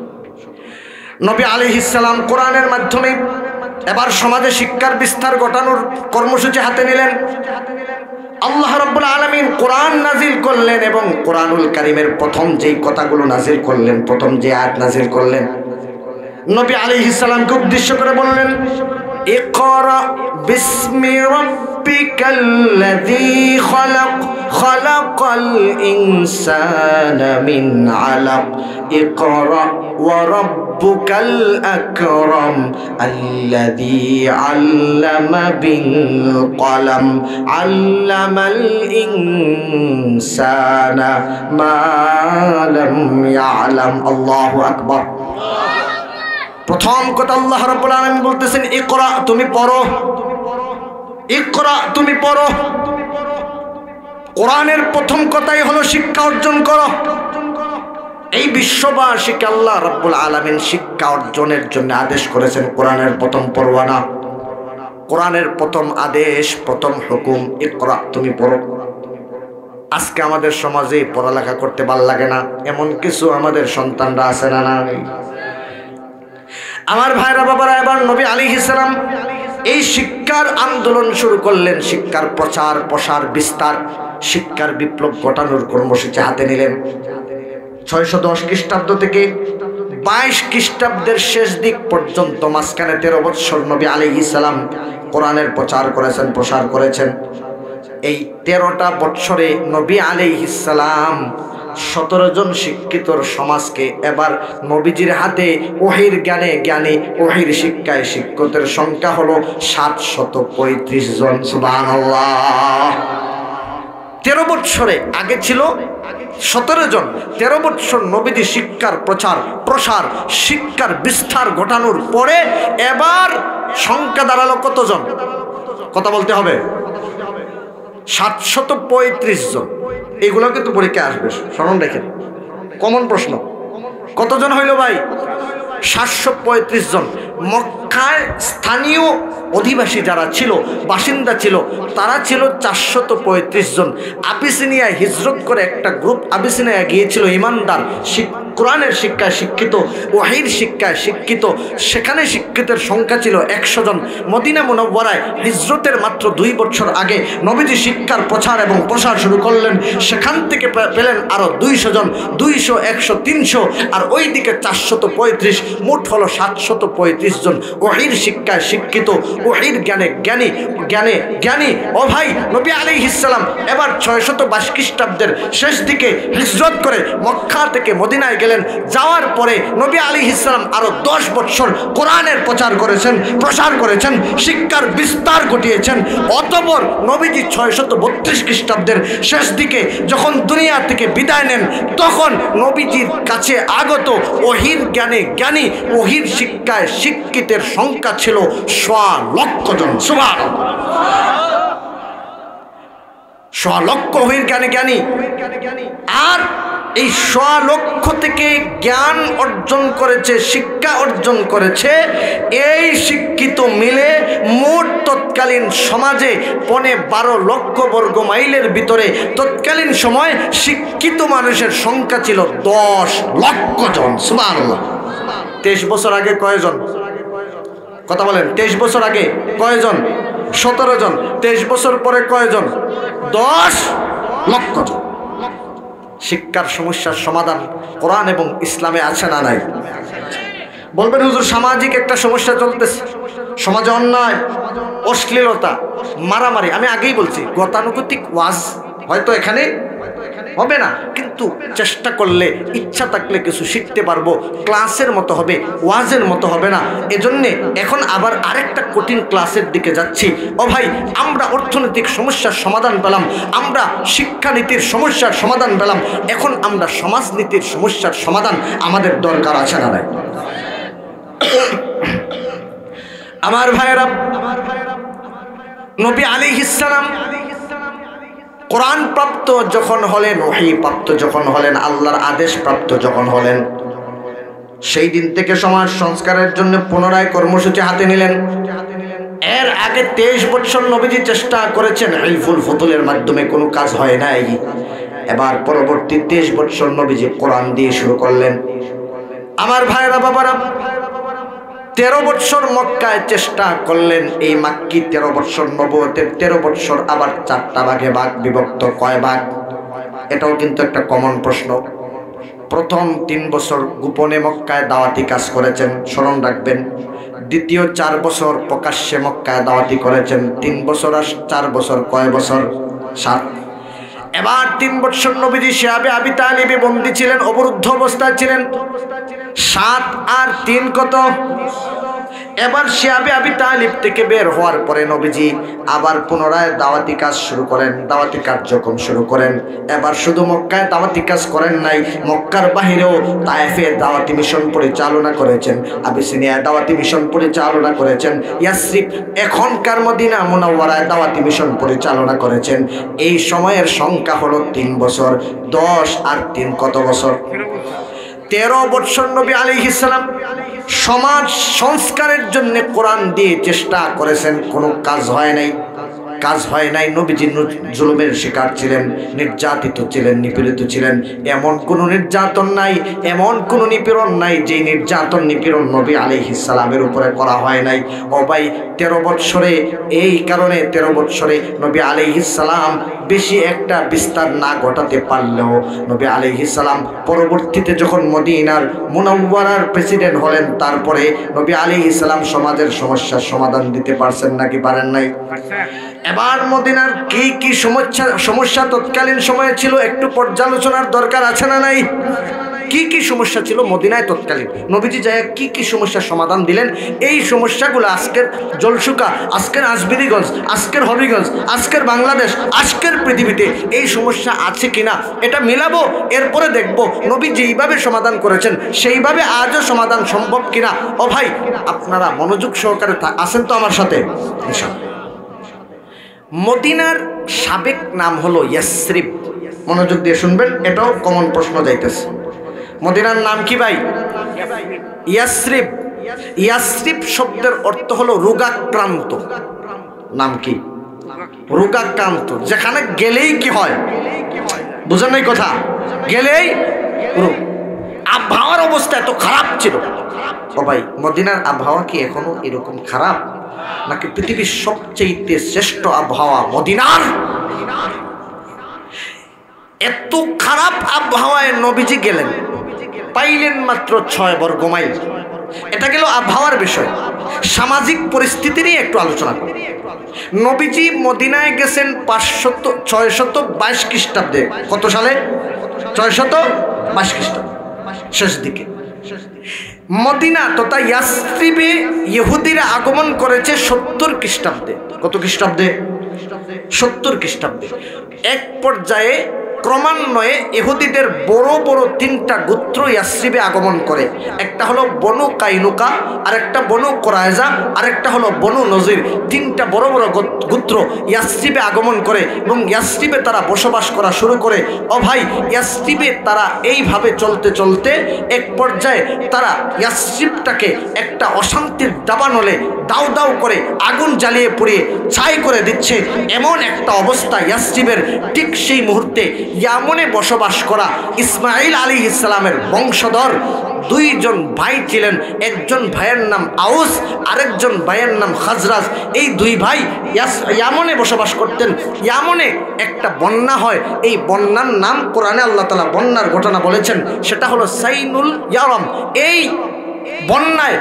নবী আলাইহিস সালাম কোরআনের মাধ্যমে এবার সমাজে শিক্ষার বিস্তার ঘটানোর কর্মসূচি হাতে নিলেন। আল্লাহ রাব্বুল আলামিন কোরআন নাজিল করলেন এবং কোরআনুল কারীমের প্রথম যেই কথাগুলো নাজিল করলেন, প্রথম যে আয়াত নাজিল করলেন, নবী আলাইহিস সালামকে উদ্দেশ্য করে বললেন, ইকরা বিসমি রাব্বিকাল্লাযী খালাক খালাকাল ইনসানা মিন আলাক ইকরা ওয়া রাব্বুকাল আকরাম আল্লাযী আল্লামা বিল কলম আল্লামাল ইনসানা মা লাম ইয়ালাম। আল্লাহু আকবার। প্রথম কথা আল্লাহ রাব্বুল আলামিন বলতেছেন, ইকরা, তুমি পড়ো, ইকরা, তুমি পড়ো। কোরআনের প্রথম কথাই হলো শিক্ষা অর্জন করো। এই বিশ্ববাসীকে আল্লাহ রাব্বুল আলামিন শিক্ষা অর্জনের জন্য আদেশ করেছেন। কোরআনের প্রথম পরওয়ানা, কোরআনের প্রথম আদেশ, প্রথম হুকুম, ইকরা, তুমি পড়ো। আজকে আমাদের সমাজে পড়ালেখা করতে ভালো লাগে না, এমন কিছু আমাদের সন্তানরা আছে না? নাই। আমার ভাইরা বাবারা, এবার নবী আলাইহিস সালাম এই শিক্ষার আন্দোলন শুরু করলেন। শিক্ষার প্রচার প্রসার বিস্তার, শিক্ষার বিপ্লব ঘটানোর কর্মসূচি হাতে নিলেন। 610 খ্রিস্টাব্দ থেকে 22 খ্রিস্টাব্দের শেষ দিক পর্যন্ত মাঝখানে 13 বছর নবী আলাইহিস সালাম কোরআনের প্রচার করেছেন, প্রসার করেছেন। এই 13টা বছরে নবী আলাইহিস সালাম 17 জন শিক্ষিতর সমাজকে এবার নবীজির হাতে ওহির জ্ঞানে জ্ঞানী, ওহির শিক্ষায় শিক্ষিতের সংখ্যা হলো 735 জন। সুবহানাল্লাহ। 13 বছরে আগে ছিল 17 জন। 13 বছর নবীজি শিক্ষার প্রচার প্রসার, শিক্ষার বিস্তার ঘটানোর পরে এবার সংখ্যা দাঁড়ালো কতজন? কথা বলতে হবে। 735 জন। এগুলো কিন্তু পরীক্ষায় আসবে, স্মরণ রেখেন, কমন প্রশ্ন। কতজন হইল ভাই? 735 জন। মক্কায় স্থানীয় অধিবাসী যারা ছিল, বাসিন্দা ছিল, তারা ছিল 435 জন। আবিসিনিয়ায় হিজরত করে একটা গ্রুপ আবিসিনিয়ায় গিয়েছিল, ইমানদার, কোরআনের শিক্ষায় শিক্ষিত, ওয়াহির শিক্ষায় শিক্ষিত। সেখানে শিক্ষিতের সংখ্যা ছিল 100 জন। মদিনা মুনাওয়ারায় হিজরতের মাত্র 2 বছর আগে নবীজি শিক্ষার প্রচার এবং প্রসার শুরু করলেন। সেখান থেকে পেলেন আরও 200 জন, 200, 100, 300, আর ওই দিকে 435, মোট হলো 735 জন। ওয়াহির শিক্ষায় শিক্ষিত, ওয়াহির জ্ঞানে জ্ঞানী, জ্ঞানে জ্ঞানী। ও ভাই, নবী আলাইহিস সালাম এবার 622 খ্রিস্টাব্দের শেষ দিকে হিজরত করে মক্কা থেকে মদিনায় গেলেন। যাওয়ার পরে নবী আলাইহিস সালাম আরো 10 বছর কোরআনের প্রচার করেছেন, প্রসার করেছেন, শিক্ষার বিস্তার ঘটিয়েছেন। অতঃপর নবীজি 632 খ্রিস্টাব্দের শেষ দিকে যখন দুনিয়া থেকে বিদায় নেন, তখন নবীজির কাছে আগত ওহির জ্ঞানে জ্ঞানী, ওহির শিক্ষায় শিক্ষিতের সংখ্যা ছিল 1.25 লক্ষ জন। সুবহানাল্লাহ। 1.25 লক্ষ ওহির জ্ঞানে জ্ঞানী। আর এই 1.25 লক্ষ থেকে জ্ঞান অর্জন করেছে, শিক্ষা অর্জন করেছে, এই শিক্ষিত মিলে মোট তৎকালীন সমাজে 12 লক্ষ বর্গ মাইলের ভিতরে তৎকালীন সময় শিক্ষিত মানুষের সংখ্যা ছিল 10 লক্ষ জন। সুবহানাল্লাহ। 23 বছর আগে কয়জন? কথা বলেন। 23 বছর আগে কয়জন? 17 জন। 23 বছর পরে কয়জন? 10 লক্ষ জন। শিক্ষার সমস্যার সমাধান কোরআন এবং ইসলামে আছে না নাই? বলবেন হুজুর সামাজিক একটা সমস্যা চলতেছে, সমাজে অন্যায়, অশ্লীলতা, মারামারি। আমি আগেই বলছি গতানুগতিক ওয়াজ হয়তো এখানে হবে না, কিন্তু চেষ্টা করলে ইচ্ছা থাকলে কিছু শিখতে পারবো। ক্লাসের মতো হবে, ওয়াজের মতো হবে না। এজন্যে এখন আবার আরেকটা কঠিন ক্লাসের দিকে যাচ্ছি। ও ভাই, আমরা অর্থনৈতিক সমস্যার সমাধান পেলাম, আমরা শিক্ষানীতির সমস্যার সমাধান পেলাম, এখন আমরা সমাজনীতির সমস্যার সমাধান আমাদের দরকার আছে না নাই? আমার ভাইয়েরা, নবী আলাইহিস সালাম কোরআন প্রাপ্ত যখন হলেন, ওহী প্রাপ্ত যখন হলেন, আল্লাহর আদেশ প্রাপ্ত যখন হলেন, সেই দিন থেকে সমাজ সংস্কারের জন্য পুনরায় কর্মসূচি হাতে নিলেন। এর আগে 23 বছর নবীজি চেষ্টা করেছেন, ইলফুল ফুতুলের মাধ্যমে কোনো কাজ হয় নাই। এবার পরবর্তী 23 বছর নবীজি কোরআন দিয়ে শুরু করলেন। আমার ভাইরা বাবারা, 13 বছর মক্কায় চেষ্টা করলেন। এই মাক্কি 13 বছর, নবুয়তের 13 বছর আবার 4টা ভাগে ভাগ বিভক্ত। কয় ভাগ? এটাও কিন্তু একটা কমন প্রশ্ন। প্রথম 3 বছর গোপনে মক্কায় দাওয়াতি কাজ করেছেন, স্মরণ রাখবেন। দ্বিতীয় 4 বছর প্রকাশ্যে মক্কায় দাওয়াতি করেছেন। 3 বছর আর 4 বছর কয় বছর? 7। এবার 3 বছর নবীজি শিহাবে আবি তালিবে বন্দী ছিলেন, অবরুদ্ধ অবস্থায় ছিলেন। 7 আর 3 কত? এবার শিহাবে আবি তালিব থেকে বের হওয়ার পরে নবীজি আবার পুনরায় দাওয়াতি কাজ শুরু করেন, দাওয়াতি কার্যক্রম শুরু করেন। এবার শুধু মক্কায় দাওয়াতি কাজ করেন নাই, মক্কার বাহিরেও তায়েফে দাওয়াতি মিশন পরিচালনা করেছেন, আবিসিনিয়ায় দাওয়াতি মিশন পরিচালনা করেছেন, ইয়াসরিব এখনকার মদিনা মুনাওয়ারায় দাওয়াতি মিশন পরিচালনা করেছেন। এই সময়ের সংখ্যা হলো 3 বছর। 10 আর 3 কত বছর? 13 বছর নবী আলাইহিস সালাম সমাজ সংস্কারের জন্য কোরআন দিয়ে চেষ্টা করেছেন, কোনো কাজ হয় নাই। কাজ হয় নাই। নবীজি জুলুমের শিকার ছিলেন, নির্যাতিত ছিলেন, নিপীড়িত ছিলেন। এমন কোনো নির্যাতন নাই, এমন কোনো নিপীড়ন নাই যে নির্যাতন নিপীড়ন নবী আলাইহিস সালামের উপরে করা হয় নাই। ও ভাই, 13 বছরে, এই কারণে 13 বছরে নবী আলাইহিস সালাম বেশি একটা বিস্তার না ঘটাতে পারলেও নবী আলাইহিস সালাম পরবর্তীতে যখন মদিনার মুনাওয়ারার প্রেসিডেন্ট হলেন, তারপরে নবী আলাইহিস সালাম সমাজের সমস্যার সমাধান দিতে পারছেন নাকি পারেন নাই? এবার মদিনার কি কি সমস্যা তৎকালীন সময়ে ছিল একটু পর্যালোচনার দরকার আছে না নাই? কি কি সমস্যা ছিল মদিনায় তৎকালীন? নবীজি যায় কি কি সমস্যার সমাধান দিলেন? এই সমস্যাগুলো আজকের জলসুকা, আজকের আজমিরিগঞ্জ, আজকের হবিগঞ্জ, আজকের বাংলাদেশ, আজকের পৃথিবীতে এই সমস্যা আছে কিনা এটা মিলাবো। এরপরে দেখব নবী যেইভাবে সমাধান করেছেন সেইভাবে আজও সমাধান সম্ভব কিনা। ও ভাই, আপনারা মনোযোগ সহকারে আছেন তো আমার সাথে? মদিনার সাবেক নাম হলো ইয়াসরিব। মনোযোগ দিয়ে শুনবেন, এটাও কমন প্রশ্ন যাইতেছে। মদিনার নাম কি ভাই? ইয়াসরিব। ইয়াসরিব শব্দের অর্থ হলো রোগাক্রান্ত। নাম কি? রোগাক্রান্ত। যেখানে গেলেই কি হয়? বুঝেন নাই কথা? গেলেই রোগ। আবহাওয়ার অবস্থা এত খারাপ ছিল। ও ভাই, মদিনার আবহাওয়া কি এখনো এরকম খারাপ? নাকি পৃথিবীর সবচেয়ে শ্রেষ্ঠ আবহাওয়া মদিনার? এত খারাপ আবহাওয়ায় নবীজি গেলেন, পাইলেন মাত্র 6 বর্গ মাইল। এটা গেল আবহাওয়ার বিষয়। সামাজিক পরিস্থিতি নিয়ে একটু আলোচনা করি। নবীজি মদিনায় গেছেন 622 খ্রিস্টাব্দে। কত সালে? 622 খ্রিস্টাব্দে শেষ দিকে। মদিনা তথা ইয়াসরিবে ইহুদিরা আগমন করেছে 70 খ্রিস্টাব্দে। কত খ্রিস্টাব্দে? 70 খ্রিস্টাব্দে। এক পর্যায়ে ক্রমান্বয়ে ইহুদিদের বড় বড় 3টা গোত্র ইয়াসরিবে আগমন করে। একটা হলো বনু কাইনুকা, আরেকটা বনু কোরাইজা, আরেকটা হলো বনু নজির। 3টা বড় বড় গোত্র ইয়াসরিবে আগমন করে এবং ইয়াসরিবে তারা বসবাস করা শুরু করে। ও ভাই, ইয়াসরিবে তারা এইভাবে চলতে চলতে এক পর্যায়ে তারা ইয়াসরিবটাকে একটা অশান্তির দাবানলে দাউ দাউ করে আগুন জ্বালিয়ে পুড়িয়ে ছাই করে দিচ্ছে। এমন একটা অবস্থা ইয়াসরিবের। ঠিক সেই মুহূর্তে ইয়ামনে বসবাস করা ইসমাইল আলাইহিস সালামের বংশধর 2 জন ভাই ছিলেন। একজন ভাইয়ের নাম আউস, আরেকজন ভাইয়ের নাম খাজরাজ। এই 2 ভাই ইয়ামনে বসবাস করতেন। ইয়ামনে একটা বন্যা হয়। এই বন্যার নাম কোরআনে আল্লাহ তাআলা বন্যার ঘটনা বলেছেন, সেটা হলো সাইনুল ইয়ারম। এই বন্যায়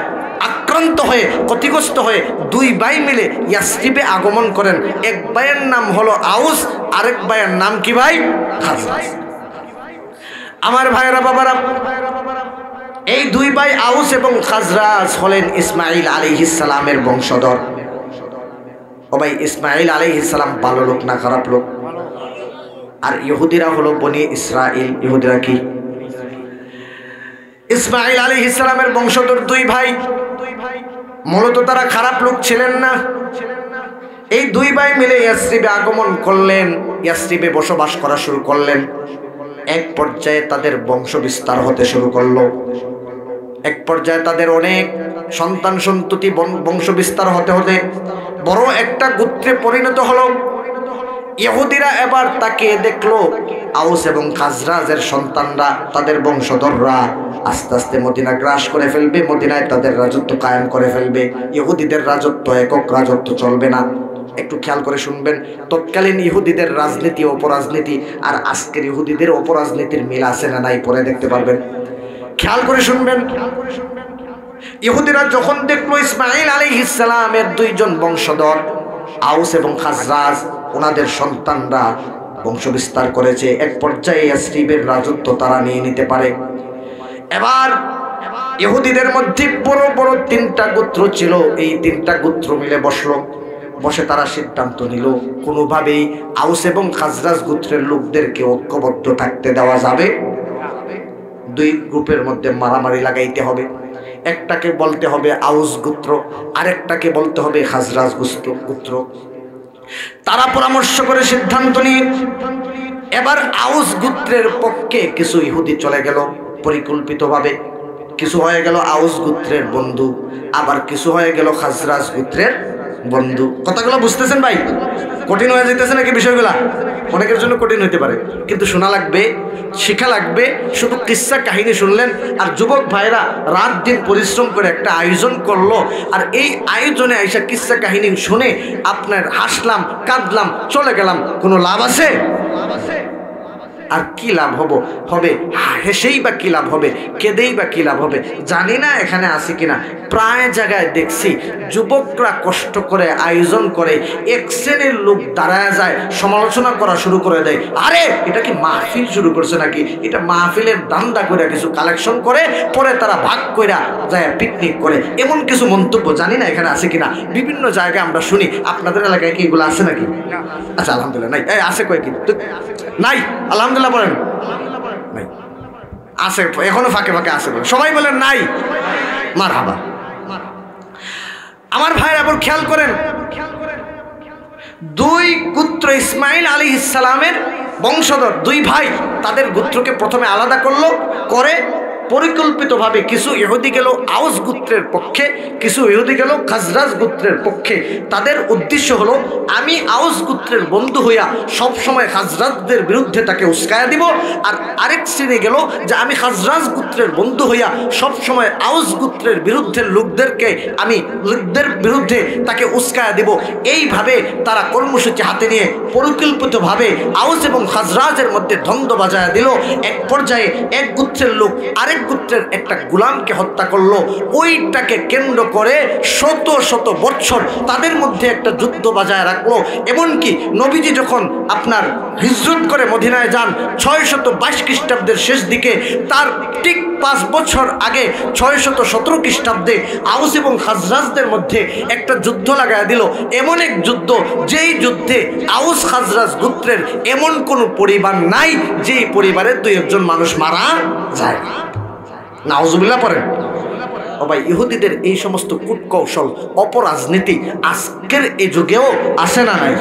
আক্রান্ত হয়ে, ক্ষতিগ্রস্ত হয়ে 2 ভাই মিলে ইয়াসরিবে আগমন করেন। এক ভাইয়ের নাম হলো আউস, আরেক ভাইয়ের নাম কি ভাই? খাজরাজ। আমার ভাইরা বাবারা, এই দুই ভাই আউস এবং খাজরাজ হলেন ইসমাইল আলাইহিস সালামের বংশধর। ও ভাই, ইসমাইল আলাইহিস সালাম ভালো লোক না খারাপ লোক? আর ইহুদিরা হলো বনি ইসরাইল। ইহুদিরা কি? ইসমাইল আলাইহিস সালামের বংশধর দুই ভাই। মূলত তারা খারাপ লোক ছিলেন না। এই দুই ভাই মিলে ইয়াসরিবে আগমন করলেন, ইয়াসরিবে বসবাস করা শুরু করলেন। এক পর্যায়ে তাদের বংশ বিস্তার হতে শুরু করলো। এক পর্যায়ে তাদের অনেক সন্তান সন্ততি বংশ বিস্তার হতে হতে বড় একটা গোত্রে পরিণত হলো। ইহুদিরা এবার তাকিয়ে দেখলো আউস এবং খাজরাজের সন্তানরা, তাদের বংশধররা আস্তে আস্তে মদিনা গ্রাস করে ফেলবে, মদিনায় তাদের রাজত্ব কায়েম করে ফেলবে। ইহুদিদের রাজত্ব একক রাজত্ব চলবে না। একটু খেয়াল করে শুনবেন, তৎকালীন ইহুদিদের রাজনীতি অপরাজনীতি আর আজকের ইহুদিদের অপরাজনীতির মিল আছে না নাই পরে দেখতে পারবেন। খেয়াল করে শুনবেন। ইহুদিরা যখন দেখলো ইসমাইল আলাইহিস সালামের দুইজন বংশধর আউস এবং খাজরাজ, ওনাদের সন্তানরা বংশ বিস্তার করেছে, এক পর্যায়ে ইয়াসরিবের রাজত্ব তারা নিয়ে নিতে পারে। এবার ইহুদিদের মধ্যে বড় বড় তিনটা গোত্র ছিল। এই তিনটা গোত্র মিলে বসে তারা সিদ্ধান্ত নিল, কোনোভাবেই আউস এবং খাজরাজ গোত্রের লোকদেরকে ঐক্যবদ্ধ থাকতে দেওয়া যাবে। দুই গ্রুপের মধ্যে মারামারি লাগাইতে হবে। একটাকে বলতে হবে আউস গোত্র, আরেকটাকে বলতে হবে খাজরাজ গোত্র। তারা পরামর্শ করে সিদ্ধান্ত নিয়ে এবার আউস গোত্রের পক্ষে কিছু ইহুদি চলে গেল পরিকল্পিতভাবে। কিছু হয়ে গেল আউস গোত্রের বন্ধু, আবার কিছু হয়ে গেল খাজরাজ গোত্রের বন্ধু। কথাগুলো বুঝতেছেন ভাই? কঠিন হয়ে যেতেছে নাকি বিষয়গুলা? অনেকের জন্য কঠিন হইতে পারে, কিন্তু শোনা লাগবে, শিখা লাগবে। শুধু কিস্সা কাহিনী শুনলেন আর যুবক ভাইরা রাত দিন পরিশ্রম করে একটা আয়োজন করলো, আর এই আয়োজনে আইসা কিস্সা কাহিনী শুনে আপনার হাসলাম কাঁদলাম চলে গেলাম, কোনো লাভ আছে? আর কি লাভ হবে? হেসেই বা কি লাভ হবে? কেঁদেই বা কি লাভ হবে? জানি না এখানে আছে কিনা। প্রায় জায়গায় দেখছি যুবকরা কষ্ট করে আয়োজন করে, এক শ্রেণীর লোক দাঁড়ায় যায়, সমালোচনা করা শুরু করে দেয়, আরে এটা কি মাহফিল শুরু করছে নাকি? এটা মাহফিলের দান্দা করে কিছু কালেকশন করে পরে তারা ভাগ কইরা যায় পিকনিক করে, এমন কিছু মন্তব্য জানি না এখানে আছে কিনা। বিভিন্ন জায়গায় আমরা শুনি। আপনাদের এলাকায় কি এগুলো আছে নাকি? আচ্ছা, আলহামদুলিল্লাহ নাই। আছে কয়েক নাই, আলহামদুলিল্লাহ বলেন নাই। আছে, এখনো ফাঁকে ফাঁকে আছে বলেন, সবাই বলেন নাই। মারহাবা। আমার ভাইরা আবার খেয়াল করেন, দুই গোত্র ইসমাইল আলাইহিস সালামের বংশধর দুই ভাই, তাদের গোত্রকে প্রথমে আলাদা করলো, করে পরিকল্পিতভাবে কিছু ইহুদি গেল আউস গোত্রের পক্ষে, কিছু ইহুদি গেল খাজরাজ গোত্রের পক্ষে। তাদের উদ্দেশ্য হলো, আমি আউস গোত্রের বন্ধু হইয়া সব সময় খাজরাজদের বিরুদ্ধে তাকে উস্কায়া দিব, আর আরেক শ্রেণী গেল যে আমি খাজরাজ গোত্রের বন্ধু হইয়া সব সময় আউস গোত্রের বিরুদ্ধে লোকদের বিরুদ্ধে তাকে উস্কায়া দিব। এইভাবে তারা কর্মসূচি হাতে নিয়ে পরিকল্পিতভাবে আউস এবং খাজরাজের মধ্যে দ্বন্দ্ব বাজায়া দিল। এক পর্যায়ে এক গোত্রের লোক আরেক গোত্রের একটা গোলামকে হত্যা করলো। ওইটাকে কেন্দ্র করে শত শত বছর তাদের মধ্যে একটা যুদ্ধ বাজায় রাখলো। এমনকি নবীজি যখন আপনার হিজরত করে মদিনায় যান 622 খ্রিস্টাব্দের শেষ দিকে, তার ঠিক 5 বছর আগে 617 খ্রিস্টাব্দে আউস এবং খাজরাজদের মধ্যে একটা যুদ্ধ লাগায় দিল। এমন এক যুদ্ধ, যেই যুদ্ধে আউস খাজরাজ গোত্রের এমন কোনো পরিবার নাই যেই পরিবারের 2-1 মানুষ মারা যায়। নাউজুবিল্লাহ পড়েন। ও ভাই, ইহুদিদের এই সমস্ত কূটকৌশল অপরাজনীতি আজকের এই যুগেও আসে না নাই?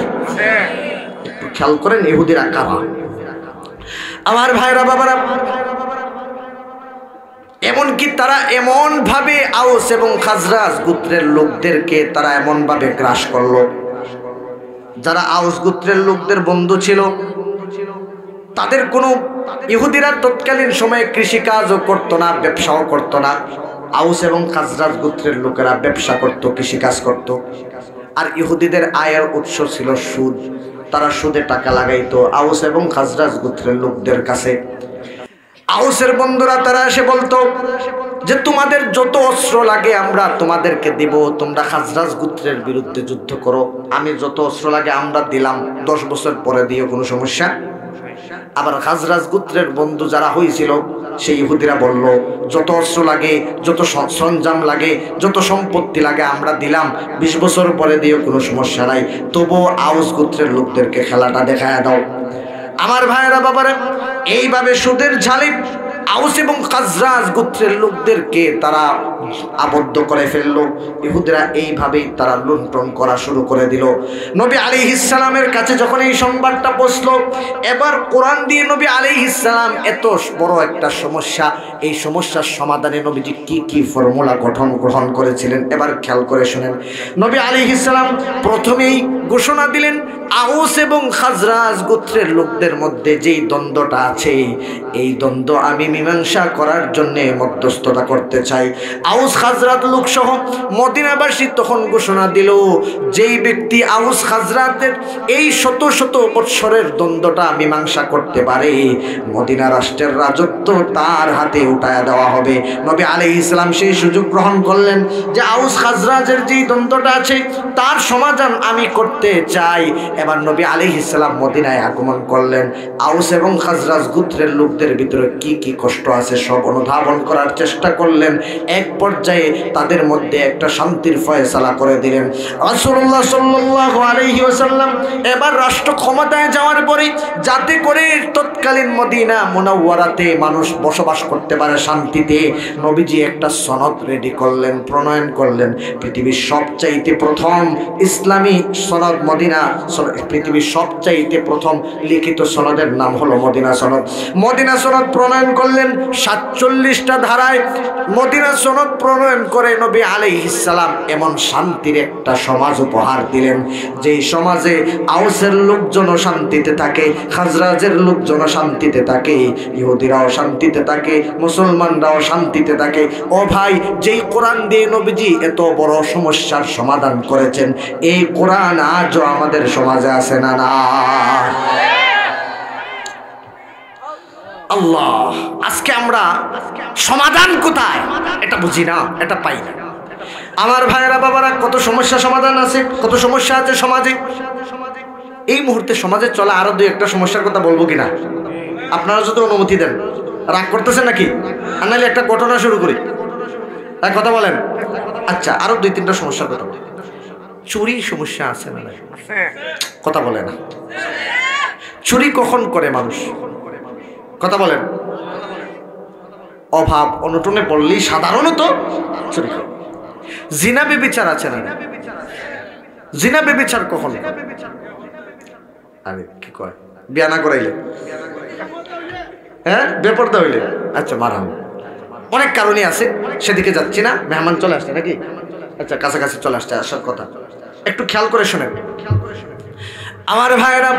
একটু খেয়াল করেন ইহুদিরা কারা। আমার ভাইরা বাবারা, এমনকি তারা এমন ভাবে আউস এবং খাজরাজ গোত্রের লোকদেরকে তারা এমন ভাবে গ্রাস করলো, যারা আউস গোত্রের লোকদের বন্ধু ছিল তাদের কোনো, ইহুদিরা তৎকালীন সময়ে কৃষিকাজও করতো না, ব্যবসাও করতো না। আউস এবং খাজরাজ গোত্রের লোকেরা ব্যবসা করত, কৃষিকাজ করত। আর ইহুদিদের আয়ের উৎস ছিল সুদ। তারা সুদে টাকা লাগাইতো আউস এবং খাজরাজ গোত্রের লোকদের কাছে। আউসের বন্ধুরা তারা এসে বলতো যে তোমাদের যত অস্ত্র লাগে আমরা তোমাদেরকে দিব, তোমরা খাজরাজ গোত্রের বিরুদ্ধে যুদ্ধ করো। আমি যত অস্ত্র লাগে আমরা দিলাম, 10 বছর পরে দিও, কোনো সমস্যা আবার খাজরাজ গোত্রের বন্ধু যারা হয়েছিল সেই ইহুদিরা বলল, যত অস্ত্র লাগে, যত সরঞ্জাম লাগে, যত সম্পত্তি লাগে আমরা দিলাম, 20 বছর পরে দিও, কোনো সমস্যা নাই, তবুও আউস গোত্রের লোকদেরকে খেলাটা দেখায় দাও। আমার ভাইয়েরা বাবারা, এইভাবে সুদের ঝালিম আউস এবং খাজরাজ গোত্রের লোকদেরকে তারা আবদ্ধ করে ফেললো। ইহুদিরা এইভাবেই তারা লুণ্ঠন করা শুরু করে দিল। নবী আলাইহিস সালামের কাছে যখন এই সংবাদটা পৌঁছলো, এবার কোরআন দিয়ে নবী আলাইহিস সালাম এত বড় একটা সমস্যা, এই সমস্যার সমাধানে নবীজি কি কি ফর্মুলা গ্রহণ করেছিলেন এবার খেয়াল করে শুনেন। নবী আলাইহিস সালাম প্রথমেই ঘোষণা দিলেন, আউস এবং খাজরাজ গোত্রের লোকদের মধ্যে যেই দ্বন্দ্বটা আছে, এই দ্বন্দ্ব আমি মীমাংসা করার জন্য মধ্যস্থতা করতে চাই। আউস খাজরাত লোক সহ মদিনাবাসী তখন ঘোষণা দিল, যেই ব্যক্তি আউস খাজরাতের এই শত শত বৎসরের দ্বন্দ্বটা মীমাংসা করতে পারে, মদিনা রাষ্ট্রের রাজত্ব তার হাতে উঠায়া দেওয়া হবে। নবী আলাইহিস সালাম সেই সুযোগ গ্রহণ করলেন যে আউস খাজরাজের যেই দ্বন্দ্বটা আছে তার সমাধান আমি করতে চাই। এবার নবী আলাইহিস সালাম মদিনায় আগমন করলেন। আউস এবং খাজরাজ গোত্রের লোকদের ভিতরে কি কি কষ্ট আছে সব অনুধাবন করার চেষ্টা করলেন। এক পর্যায়ে তাদের মধ্যে একটা শান্তির ফয়সালা করে দিলেন। রাসূলুল্লাহ সাল্লাল্লাহু আলাইহি ওয়াসাল্লাম এবার রাষ্ট্র ক্ষমতায় যাওয়ার পরে যাতে করে তৎকালীন মদিনা মুনাওয়ারাতে মানুষ বসবাস করতে পারে শান্তিতে, নবীজি একটা সনদ রেডি করলেন, প্রণয়ন করলেন। পৃথিবীর সবচাইতে প্রথম ইসলামী সনদ মদিনা, পৃথিবীর সবচাইতে প্রথম লিখিত সনদের নাম হলো মদিনা সনদ। মদিনা সনদ প্রণয়ন করলেন 47টা ধারায়। মদিনা সনদ প্রণয়ন করে নবী আলাইহিস সালাম এমন শান্তির একটা সমাজ উপহার দিলেন, যেই সমাজে আউসের লোকজন শান্তিতে থাকে, খাজরাজের লোকজন শান্তিতে থাকে, ইহুদিরাও শান্তিতে থাকে, মুসলমানরাও শান্তিতে থাকে। ও ভাই, যেই কোরআন দিয়ে নবীজি এত বড় সমস্যার সমাধান করেছেন, এই কোরআন আজও আমাদের সমাজে আছে না? না আল্লাহ, আজকে আমরা সমাধান কোথায় এটা বুঝি না, এটা পাই না। আমার ভাইয়েরা বাবারা, কত সমস্যা সমাধান আছে, কত সমস্যা আছে সমাজে। এই মুহূর্তে সমাজে চলা আরো 2-1টা সমস্যার কথা বলবো কিনা আপনারা যদি অনুমতি দেন। রাগ করতেছেন নাকি? আর নাহলে একটা ঘটনা শুরু করি, এক কথা বলেন। আচ্ছা, আরো 2-3টা সমস্যার কথা। চুরি সমস্যা আছে না? কথা বলে না। চুরি কখন করে মানুষ? কথা বলেন। অভাব অনটনে পড়লেই সাধারণত চুরি করে। জিনা বেবিচার আছে না? জিনা বেবিচার কখন? আরে কি কয়, বিয়া না করাইলে, হ্যাঁ বেপরদা হইলে। আচ্ছা, মারাম। অনেক কারণই আছে, সেদিকে যাচ্ছি না। মেহমান চলে আসছে নাকি? আচ্ছা, কাছাকাছি চলে আসছে, আসার কথা। একটু খেয়াল করে শোনেন আমার ভাইয়েরা।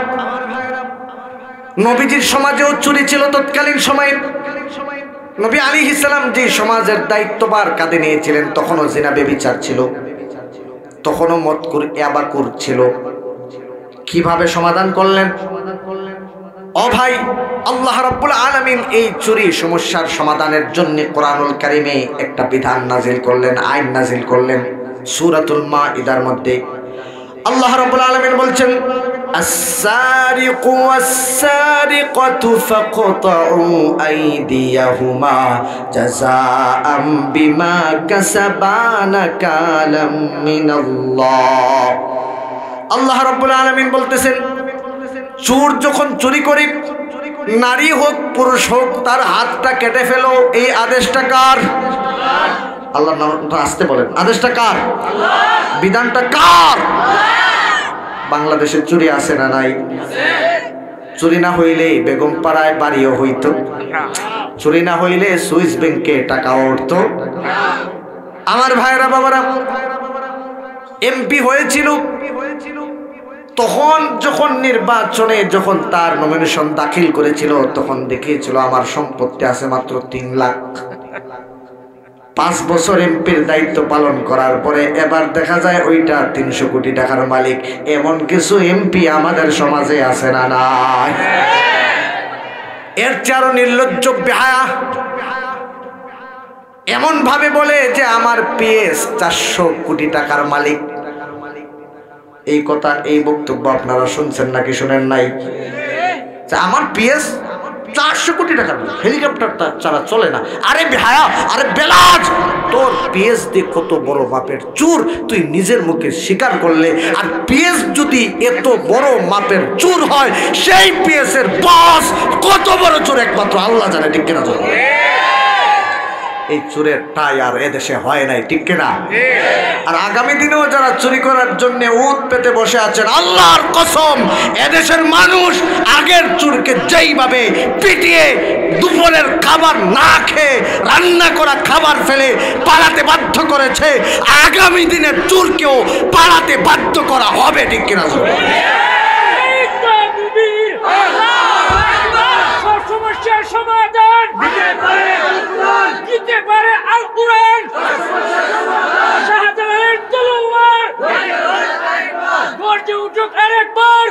নবীজির সমাজেও চুরি ছিল তৎকালীন সময়ে। নবী আলাইহিস সালাম যে সমাজের দায়িত্বভার কাঁধে নিয়েছিলেন, তখনও জিনা বেবিচার ছিল, তখনও মদকুর ইয়াবাকুর ছিল। কিভাবে সমাধান করলেন? ও ভাই, আল্লাহ রাব্বুল আলামিন এই চুরি সমস্যার সমাধানের জন্য কোরআনুল কারীমে একটা বিধান নাজিল করলেন, আইন নাজিল করলেন। সূরাতুল মাইদার মধ্যে আল্লাহ রাব্বুল আলামিন বলছেন, আস-সারিকু ওয়াস-সারিকাতু ফাকতাউ আইদিয়াহুমা জাযাআম বিমা কাসাবা নাকালাম মিনাল্লাহ। আল্লাহ রাব্বুল আলামিন বলতেছেন, চোর যখন চুরি করে, নারী হোক পুরুষ হোক, তার হাতটা কেটে ফেলো। এই আদেশটা কার? আল্লাহর নামটা আসতে বলেন। আদেশটা কার? বিধানটা কার? বাংলাদেশে চুরি আছে না নাই? চুরি না হইলে বেগম পাড়ায় বাড়িও হইতো, চুরি না হইলে সুইস ব্যাংকে টাকা উঠতো। আমার ভাইরা বাবারা, এমপি হয়েছিল, তখন যখন নির্বাচনে যখন তার নমিনেশন দাখিল করেছিল, তখন দেখিয়েছিল আমার সম্পত্তি আছে মাত্র 3 লাখ। 5 বছর এমপির দায়িত্ব পালন করার পরে এবার দেখা যায় ওইটা 300 কোটি টাকার মালিক। এমন কিছু এমপি আমাদের সমাজে আছে না নাই? এর চেয়ে নির্লজ্জ বেহায়া এমন ভাবে বলে যে আমার পিএস 400 কোটি টাকার মালিক। এই কথা, এই বক্তব্য আপনারা শুনছেন নাকি শুনেন নাই? আমার পিএস 400 কোটি টাকার হেলিকপ্টারটা ছাড়া চলে না। আরে ভাইয়া, আরে বেলাজ, তোর পিএস দিয়ে কত বড় মাপের চুর তুই নিজের মুখে স্বীকার করলে। আর পিএস যদি এত বড় মাপের চুর হয়, সেই পিএস এর বস কত বড় চোর একমাত্র আল্লাহ জানে, ঠিক কিনা? এই চোরের টাই আর এদেশে হয় নাই, ঠিক কিনা? আর আগামী দিনেও যারা চুরি করার জন্য উত পেতে বসে আছেন, আল্লাহর কসম এদেশের মানুষ আগের চোরকে যেইভাবে পিটিয়ে দুপুরের খাবার না খেয়ে রান্না করা খাবার ফেলে পালাতে বাধ্য করেছে, আগামী দিনে চোরকেও পালাতে বাধ্য করা হবে, ঠিক কিনা? সমস্যার সমাধান দিতে পারে আল কুরআন। শাহজালালের তলোয়ার গর্জে উঠুক আরেকবার,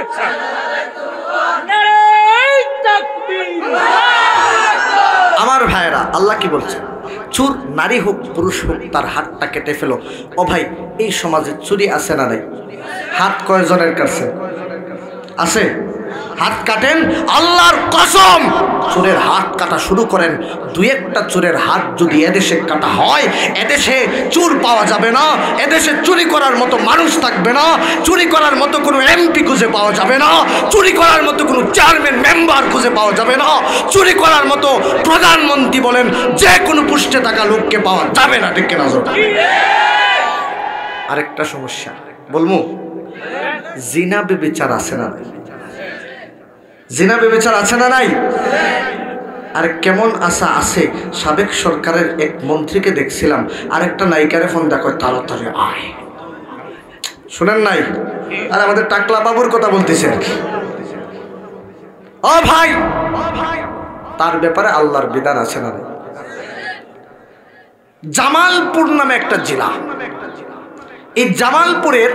নারে তাকবীর। আমার ভাইয়েরা, আল্লাহ কি বলছেন? চোর নারী হোক পুরুষ হোক, তার হাতটা কেটে ফেলো। ও ভাই, এই সমাজে চুরি আছে না নাই? হাত কয়জনের কাছে আছে? হাত কাটেন, আল্লাহর কসম চোরের হাত কাটা শুরু করেন। দুই একটা চোরের হাত যদি এদেশে কাটা হয়, এদেশে চোর পাওয়া যাবে না, এদেশে চুরি করার মতো মানুষ থাকবে না, চুরি করার মতো কোনো এমপি খুঁজে পাওয়া যাবে না, চুরি করার মতো কোনো চেয়ারম্যান মেম্বার খুঁজে পাওয়া যাবে না, চুরি করার মতো প্রধানমন্ত্রী বলেন যে কোনো পুষ্টে থাকা লোককে পাওয়া যাবে না, ঠিক কিনা? আরেকটা সমস্যা বলবো, জিনা বেবিচার আছে না নাই? জিনা বেবিচার আছে না নাই? আর কেমন আশা আছে? সাবেক সরকারের এক মন্ত্রীকে দেখছিলাম, আরেকটা নায়িকারে ফোন দেখো, তাড়াতাড়ি আয়। শুনেন নাই? আর আমাদের টাকলা বাবুর কথা বলতেছে আর কি। ও ভাই, তার ব্যাপারে আল্লাহর বিধান আছে না নাই? জামালপুর নামে একটা জেলা, এই জামালপুরের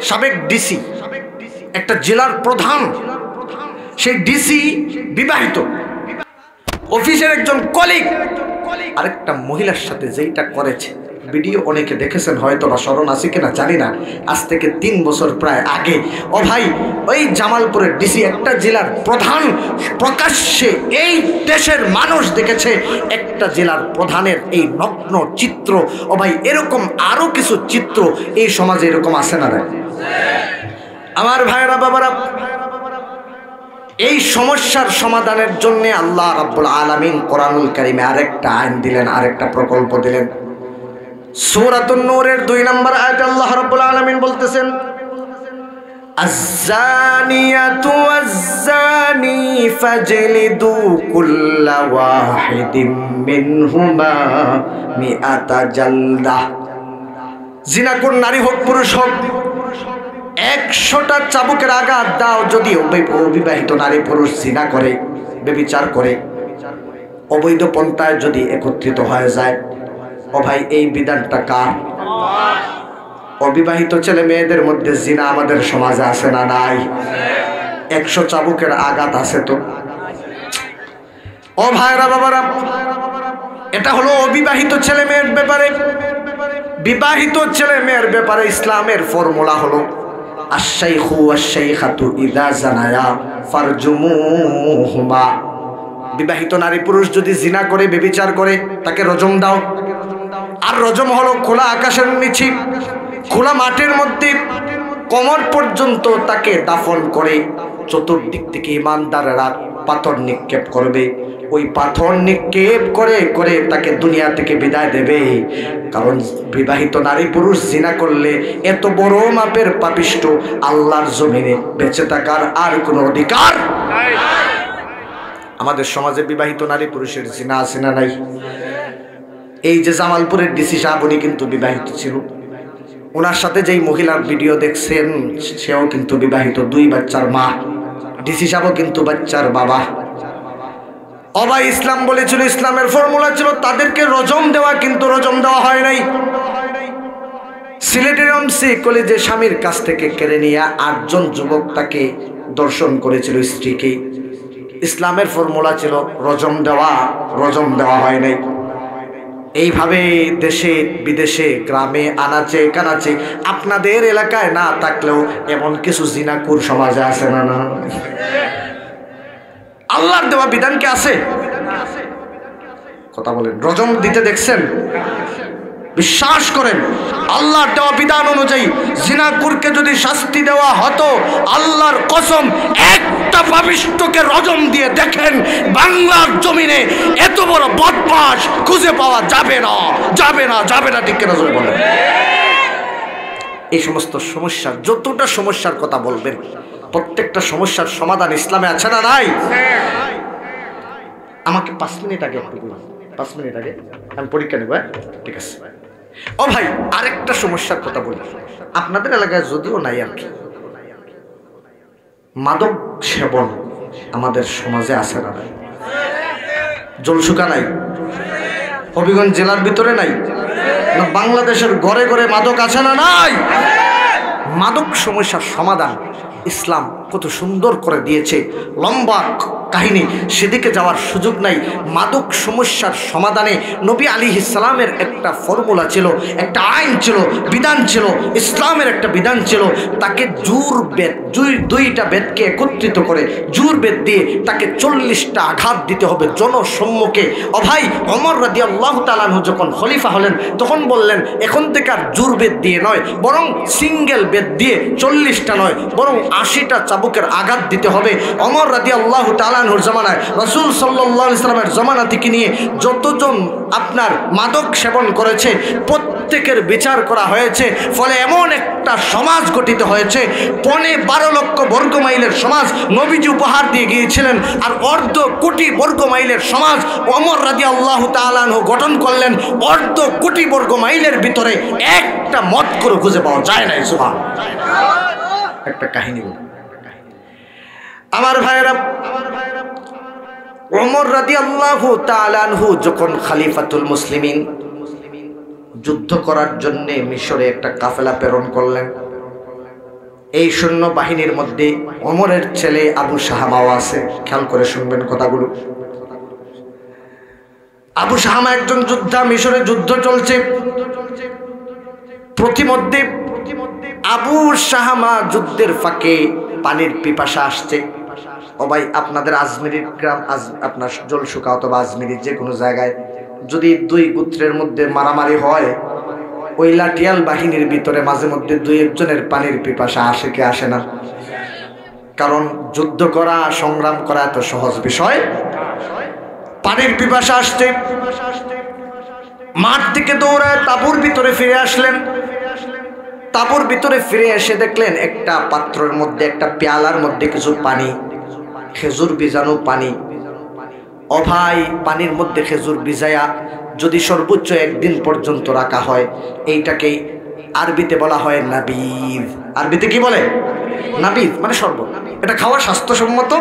সাবেক ডিসি, একটা জেলার প্রধান, সেই ডিসি বিবাহিত, অফিসের একজন কলিগ আরেকটা মহিলার সাথে যেইটা করেছে, ভিডিও অনেকে দেখেছেন হয়তো, বা স্মরণ আছে কিনা জানি না, আজ থেকে 3 বছর প্রায় আগে। ও ভাই, ওই জামালপুরের ডিসি, একটা জেলার প্রধান, প্রকাশ্যে এই দেশের মানুষ দেখেছে একটা জেলার প্রধানের এই নগ্ন চিত্র। ও ভাই, এরকম আরো কিছু চিত্র এই সমাজে এরকম আছে না? আমার ভাইরা বাবারা, এই সমস্যার সমাধানের জন্য আল্লাহ রাব্বুল আলামিন কোরআনুল কারীমে আরেকটা আইন দিলেন, আরেকটা প্রকল্প দিলেন। সূরাতুন নূরের 2 নম্বর আয়াতে আল্লাহ রাব্বুল আলামিন বলতেছেন, আয-যানিয়াতু ওয়াজ-যানি ফাজলিদু কুল্লা ওয়াহিদিম মিনহুমা মিআতা জালদা। জিনাকুর নারী হোক পুরুষ হোক, 100টা চাবুকের আঘাত দাও যদি অবিবাহিত নারী পুরুষ জিনা করে, ব্যভিচার করে, অবৈধ পন্থায় যদি একত্রিত হয়ে যায়। ও ভাই, এই বিধানটা কার? অবিবাহিত ছেলে মেয়েদের মধ্যে জিনা আমাদের সমাজে আছে না নাই? 100 চাবুকের আঘাত আছে তো। ও ভাইরা বাবারা, এটা হলো অবিবাহিত ছেলে মেয়ের ব্যাপারে। বিবাহিত ছেলে মেয়ের ব্যাপারে ইসলামের ফর্মুলা হলো, আশ-শাইখু ওয়াশ-শাইখাতু ইযা জানায়া ফারজুমুহুমা। বিবাহিত নারী পুরুষ যদি জিনা করে, ব্যভিচার করে, তাকে রজম দাও। আর রজম হলো খোলা আকাশের নিচে, খোলা মাঠের মধ্যে কোমর পর্যন্ত তাকে দাফন করে চতুর্দিক থেকে ইমানদারেরা পাথর নিক্ষেপ করবে। ওই পাথর নিক্ষেপ করে করে তাকে দুনিয়া থেকে বিদায় দেবে। কারণ বিবাহিত নারী পুরুষ জিনা করলে এত বড় মাপের পাপিষ্ঠ আল্লাহর জমিনে বেঁচে থাকার আর কোনো অধিকার নাই। আমাদের সমাজে বিবাহিত নারী পুরুষের জিনা আছে না নাই? এই যে জামালপুরের ডিসি সাহেব, উনি কিন্তু বিবাহিত ছিল। ওনার সাথে যেই মহিলার ভিডিও দেখছেন, সেও কিন্তু বিবাহিত, 2 বাচ্চার মা। ডিসি সাহেবও কিন্তু বাচ্চার বাবা। অবাই ইসলাম বলেছিল, ইসলামের ফর্মুলা ছিল তাদেরকে রজম দেওয়া, কিন্তু রজম দেওয়া হয় নাই। সিলেটের এমসি কলেজে স্বামীর কাছ থেকে কেড়ে নিয়ে 8 জন যুবক তাকে দর্শন করেছিল, স্ত্রীকে। ইসলামের ফর্মুলা ছিল রজম দেওয়া, রজম দেওয়া হয় নাই। এইভাবে দেশে বিদেশে, গ্রামে, আনাচে কানাচে, আপনাদের এলাকায় না থাকলেও এমন কিছু জিনাকুর সমাজে আছে না? না, আল্লাহর দেওয়া বিধান কি আছে? কথা বলেন, রজম দিতে দেখছেন? বিশ্বাস করেন আল্লাহর দেওয়া বিধান অনুযায়ী জিনাকুরকে যদি শাস্তি দেওয়া হতো, আল্লাহর কসম একটা পাপিষ্ঠকে রজম দিয়ে দেখেন বাংলার জমিনে এত বড় বদমাশ খুঁজে পাওয়া যাবে না, যাবে না, যাবে না। ঠিক কিনা জোরে বলেন। এই সমস্ত সমস্যার, যতটা সমস্যার কথা বলবেন, প্রত্যেকটা সমস্যার সমাধান ইসলামে আছে না নাই? আমাকে 5 মিনিট আগে, 5 মিনিট আগে আমি পরীক্ষা নেব। ঠিক আছে। ও ভাই, আরেকটা সমস্যার কথা বলি, আপনাদের এলাকায় যদিও নাই আর কি, মাদক সেবন আমাদের সমাজে আছে না? জলসুকা নাই? হবিগঞ্জ জেলার ভিতরে নাই? না বাংলাদেশের ঘরে ঘরে মাদক আছে না নাই? মাদক সমস্যার সমাধান ইসলাম কত সুন্দর করে দিয়েছে, লম্বা কাহিনী, সেদিকে যাওয়ার সুযোগ নাই। মাদক সমস্যার সমাধানে নবী আলাইহিস সালামের একটা ফর্মুলা ছিল, একটা আইন ছিল, বিধান ছিল, ইসলামের একটা বিধান ছিল। তাকে জোর বেদ, দুইটা বেদকে একত্রিত করে জোর বেদ দিয়ে তাকে 40টা আঘাত দিতে হবে জনসম্মুখে। ও ভাই, ওমর রাদিয়াল্লাহু তাআলা আনহু যখন খলিফা হলেন তখন বললেন এখন থেকে আর জোর বেদ দিয়ে নয়, বরং সিঙ্গেল বেদ দিয়ে 40টা নয়, বরং 80টা চাবুকের আঘাত দিতে হবে। ওমর রাদিয়াল্লাহু তাআলা আনহুর জামানায়, রাসূল সাল্লাল্লাহু আলাইহি সাল্লামের জামানা থেকে নিয়ে যতজন আপনার মাদক সেবন করেছে প্রত্যেকের বিচার করা হয়েছে। ফলে এমন একটা সমাজ গঠিত হয়েছে, 12 লক্ষ বর্গ মাইলের সমাজ নবীজি উপহার দিয়ে গিয়েছিলেন। আর 1.5 কোটি বর্গ মাইলের সমাজ ওমর রাদিয়াল্লাহু তাআলা আনহু গঠন করলেন। 1.5 কোটি বর্গ মাইলের ভিতরে একটা মত করে খুঁজে পাওয়া যায় না। সুবহানাল্লাহ। একটা কাহিনী বলি আমার ভাইয়েরা, ওমর রাদিয়াল্লাহু তাআলা আনহু যখন খলিফাতুল মুসলিমিন, যুদ্ধ করার জন্য মিশরে একটা কাফেলা প্রেরণ করলেন। এই সৈন্য বাহিনীর মধ্যে ওমরের ছেলে আবু শাহামাও আছে। খেয়াল করে শুনবেন কথাগুলো। আবু শাহামা একজন যোদ্ধা, মিশরে যুদ্ধ চলছে। প্রতিমধ্যে আবু শাহামা যুদ্ধের ফাঁকে পানির পিপাসা আসছে। ও ভাই, আপনাদের আজমিরি গ্রাম, আপনার জলসুকা অথবা আজমিরি যে কোনো জায়গায় যদি 2 গোত্রের মধ্যে মারামারি হয়, ওই লাঠিয়াল বাহিনীর ভিতরে মাঝে মধ্যে 2-1 জনের পানির পিপাসা আসে কি আসে না? কারণ যুদ্ধ করা, সংগ্রাম করা এত সহজ বিষয়। পানির পিপাসা আসছে, মাঠ থেকে দৌড়ায় তাঁবুর ভিতরে ফিরে আসলেন। তাঁবুর ভিতরে ফিরে এসে দেখলেন একটা পাত্রের মধ্যে, একটা পেয়ালার মধ্যে কিছু পানি, খেজুর ভিজানো পানি। ও ভাই, পানির মধ্যে খেজুর ভিজায়া যদি সর্বোচ্চ 1 দিন পর্যন্ত রাখা হয়, এইটাকে আরবিতে বলা হয় নাবিদ। আরবিতে কি বলে? নাবিদ মানে শরবত। এটা খাওয়া স্বাস্থ্যসম্মত।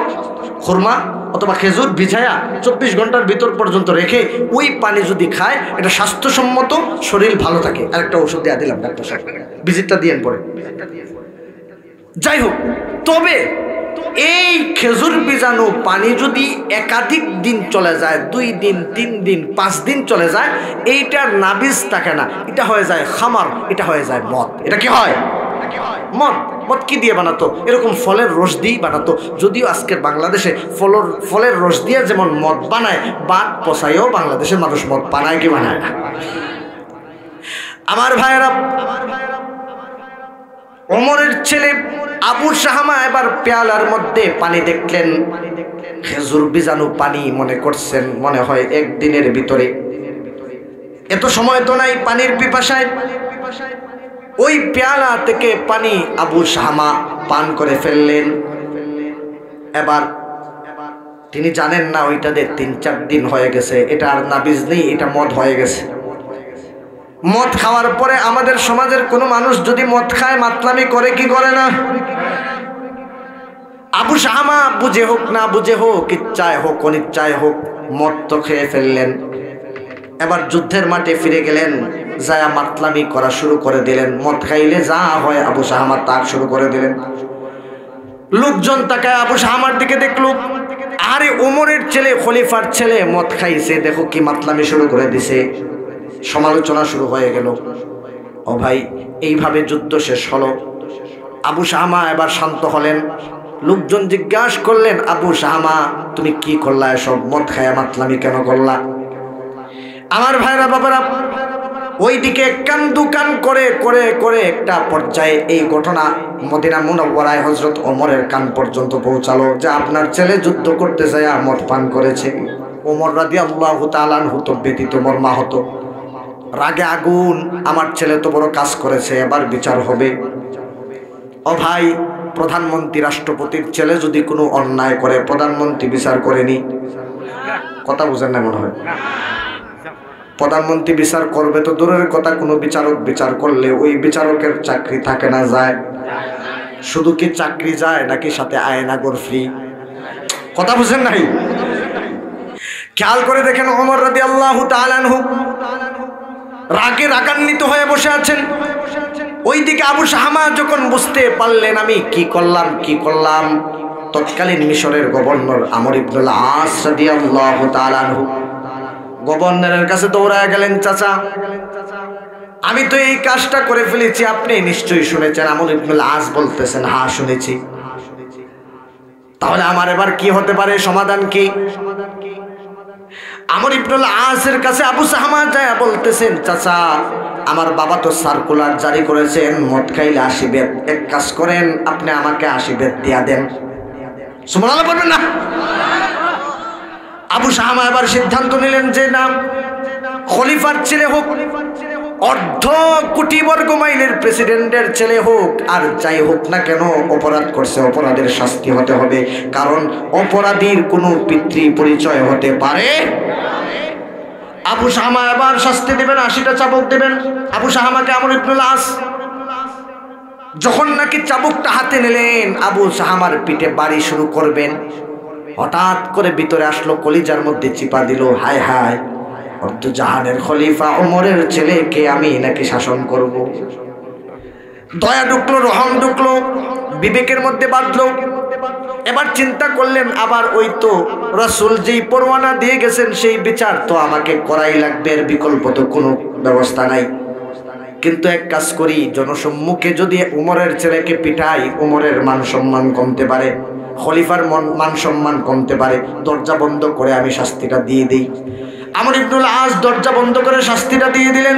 খুরমা অথবা খেজুর ভিজায়া 24 ঘন্টার ভিতর পর্যন্ত রেখে ওই পানি যদি খায়, এটা স্বাস্থ্যসম্মত, শরীর ভালো থাকে। আরেকটা ওষুধ দেওয়া দিলাম ডাক্তার সাহেব, ভিজিটটা দিয়েন পরে। যাই হোক, তবে এই খেজুর ভিজানো পানি যদি একাধিক দিন চলে যায়, 2 দিন, 3 দিন, 5 দিন চলে যায়, এইটার নাবিজ থাকে না, এটা হয়ে যায় খামার, এটা হয়ে যায় মদ। এটা কি হয়? মদ। মদ কি দিয়ে বানাতো? এরকম ফলের রস দিয়েই বানাতো। যদিও আজকের বাংলাদেশে ফলের রস দিয়ে যেমন মদ বানায়, বাদ পচাইও বাংলাদেশের মানুষ মদ বানায় কি বানায় না? আমার ভাইয়েরা, ওমরের ছেলে আবু শাহামা এবার পেয়ালার মধ্যে পানি দেখলেন, খেজুর ভিজানো পানি। মনে করছেন মনে হয় 1 দিনের ভিতরে, এত সময় তো নাই পানির পিপাসায়। ওই পেয়ালা থেকে পানি আবু শাহামা পান করে ফেললেন। এবার তিনি জানেন না ওইটাতে 3-4 দিন হয়ে গেছে, এটা আর নাবিজ নেই, এটা মদ হয়ে গেছে। মদ খাওয়ার পরে আমাদের সমাজের কোনো মানুষ যদি মদ খায়, মাতলামি করে কি করে না? আবু শাহামা বুঝে হোক না বুঝে হোক, ইচ্ছায় হোক অনিচ্ছায় হোক, মদ তো খেয়ে ফেললেন। এবার যুদ্ধের মাঠে ফিরে গেলেন, যায়া মাতলামি করা শুরু করে দিলেন। মদ খাইলে যা হয় আবু শাহামা তা শুরু করে দিলেন। লোকজন তাকায় আবু শাহামার দিকে দেখলো, আরে ওমরের ছেলে, খলিফার ছেলে মদ খাইছে, দেখো কি মাতলামি শুরু করে দিছে। সমালোচনা শুরু হয়ে গেল। ও ভাই, এইভাবে যুদ্ধ শেষ হলো। আবু শাহামা এবার শান্ত হলেন। লোকজন জিজ্ঞাসা করলেন, আবু শাহামা তুমি কি করলা, এসব মদ খায়া মাতলামি কেন করলা? আমার ভাইরা বাবারা, ওইদিকে কান করে করে করে একটা পর্যায়ে এই ঘটনা মদিনা মুনাওয়ারায় হযরত ওমরের কান পর্যন্ত পৌঁছালো যে আপনার ছেলে যুদ্ধ করতে যায় মদ পান করেছে। ওমর রাদিয়াল্লাহু তাআলা আনহু তো ব্যতীত মর্মাহত, রাগে আগুন, আমার ছেলে তো বড় কাজ করেছে, এবার বিচার হবে। ও ভাই, প্রধানমন্ত্রী রাষ্ট্রপতির ছেলে যদি কোনো অন্যায় করে প্রধানমন্ত্রী বিচার করেনি? কথা বুঝেন না মনে হয়। প্রধানমন্ত্রী বিচার করবে তো দূরের কথা, কোনো বিচারক বিচার করলে ওই বিচারকের চাকরি থাকে না যায়? শুধু কি চাকরি যায় নাকি সাথে আয়নাগর ফ্রি? কথা বুঝেন নাই? খেয়াল করে দেখেন, ওমর রাদিয়াল্লাহু তাআলা আনহু রাগে রাগান্বিত হয়ে বসে আছেন। ওইদিকে আবু শাহামা যখন বুঝতে পারলেন আমি কি করলাম, তৎকালীন মিশরের গভর্নর আমর ইবনুল আস রাদিয়াল্লাহু তাআলা আনহু গভর্নরের কাছে দৌড়ায় গেলেন, চাচা আমি তো এই কাজটা করে ফেলেছি, আপনি নিশ্চয়ই শুনেছেন। আমর ইবনুল আস বলতেছেন, হ্যাঁ শুনেছি। তাহলে আমার এবার কি হতে পারে, সমাধান কি? আমর ইবনুল আসের কাছে আবু শাহামা যায় বলতেছেন, চাচা আমার বাবা তো সার্কুলার জারি করেছেন মদ খাইলে 80 বেত, এক কাজ করেন আপনি আমাকে 80 বেত দিয়া দেন। সুবহানাল্লাহ বলবেন না? আবু শাহামা এবার সিদ্ধান্ত নিলেন যে না, খলিফার ছেলে হোক, অর্ধ কোটি বর্গ মাইলের প্রেসিডেন্টের ছেলে হোক, আর যাই হোক না কেন, অপরাধ করছে, অপরাধের শাস্তি হতে হবে। কারণ অপরাধীর কোনো পিতৃ পরিচয় হতে পারে। আবু শাহামা এবার শাস্তি দেবেন, 80টা চাবুক দেবেন আবু শাহামাকে। আমর ইবনুল আস যখন নাকি চাবুকটা হাতে নিলেন, আবু শাহামার পিঠে বাড়ি শুরু করবেন, হঠাৎ করে ভিতরে আসলো, কলিজার মধ্যে চিপা দিল, হায় হায়, অর্ধজাহানের খলিফা ওমরের ছেলেকে আমি নাকি শাসন করব। দয়া ঢুকলো, রহম ঢুকলো, বিবেকের মধ্যে বাঁধলো। এবার চিন্তা করলেন, আবার ওই তো রাসূল যেই পরোয়ানা দিয়ে গেছেন সেই বিচার তো আমাকে করাই লাগবে, এর বিকল্প তো কোনো ব্যবস্থা নাই। কিন্তু এক কাজ করি, জনসম্মুখে যদি উমরের ছেলেকে পিটাই, উমরের মান সম্মান কমতে পারে, খলিফার মান সম্মান কমতে পারে, দরজা বন্ধ করে আমি শাস্তিটা দিয়ে দিই। আমর ইবনুল আস দরজা বন্ধ করে শাস্তিটা দিয়ে দিলেন।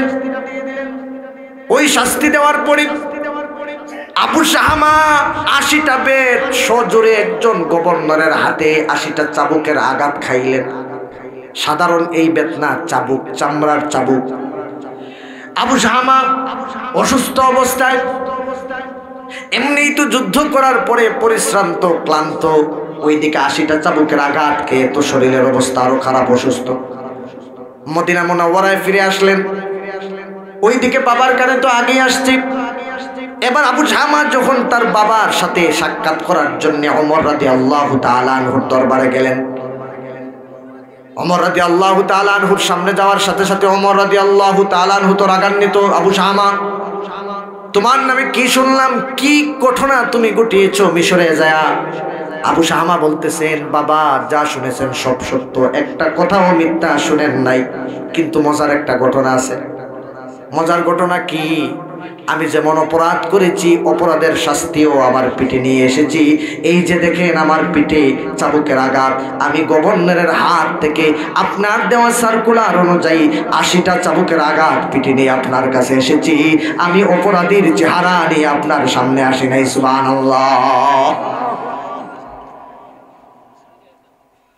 ওই শাস্তি দেওয়ার পরে আবু শাহামা 80টা বেত সজোরে একজন গভর্নরের হাতে 80টা চাবুকের আঘাত খাইলেন। সাধারণ এই বেত না, চাবুক, চামড়ার চাবুক। আবু শাহামা অসুস্থ অবস্থায়, এমনিই তো যুদ্ধ করার পরে পরিশ্রান্ত ক্লান্ত, ওইদিকে 80টা চাবুকের আঘাত খেয়ে তো শরীরের অবস্থা আরো খারাপ, অসুস্থ। মদিনা মুনাওয়ারায় ফিরে আসলেন। ওইদিকে বাবার কানে তো আগেই আসছে। এবার আবু শাহামা যখন তার বাবার সাথে সাক্ষাৎ করার জন্য ওমর রাদিয়াল্লাহু তাআলা আনহুর দরবারে গেলেন, ওমর রাদিয়াল্লাহু তাআলা আনহুর সামনে যাওয়ার সাথে সাথে ওমর রাদিয়াল্লাহু তাআলা আনহু তো রাগান্বিত, আবু শাহামা তোমার নামে কি শুনলাম, কি ঘটনা তুমি ঘটিয়েছো মিশরে যায়া? আবু শাহামা বলতেছেন, বাবা যা শুনেছেন সব সত্য, একটা কথাও মিথ্যা শুনেন নাই, কিন্তু মজার একটা ঘটনা আছে। মজার ঘটনা কি? আমি যেমন অপরাধ করেছি, অপরাধের শাস্তিও আমার পিঠে নিয়ে এসেছি। এই যে দেখেন আমার পিঠে চাবুকের আঘাত, আমি গভর্নরের হাত থেকে আপনার দেওয়া সার্কুলার অনুযায়ী 80টা চাবুকের আঘাত পিঠে নিয়ে আপনার কাছে এসেছি। আমি অপরাধীর চেহারা নিয়ে আপনার সামনে আসি নাই। সুবহানাল্লাহ।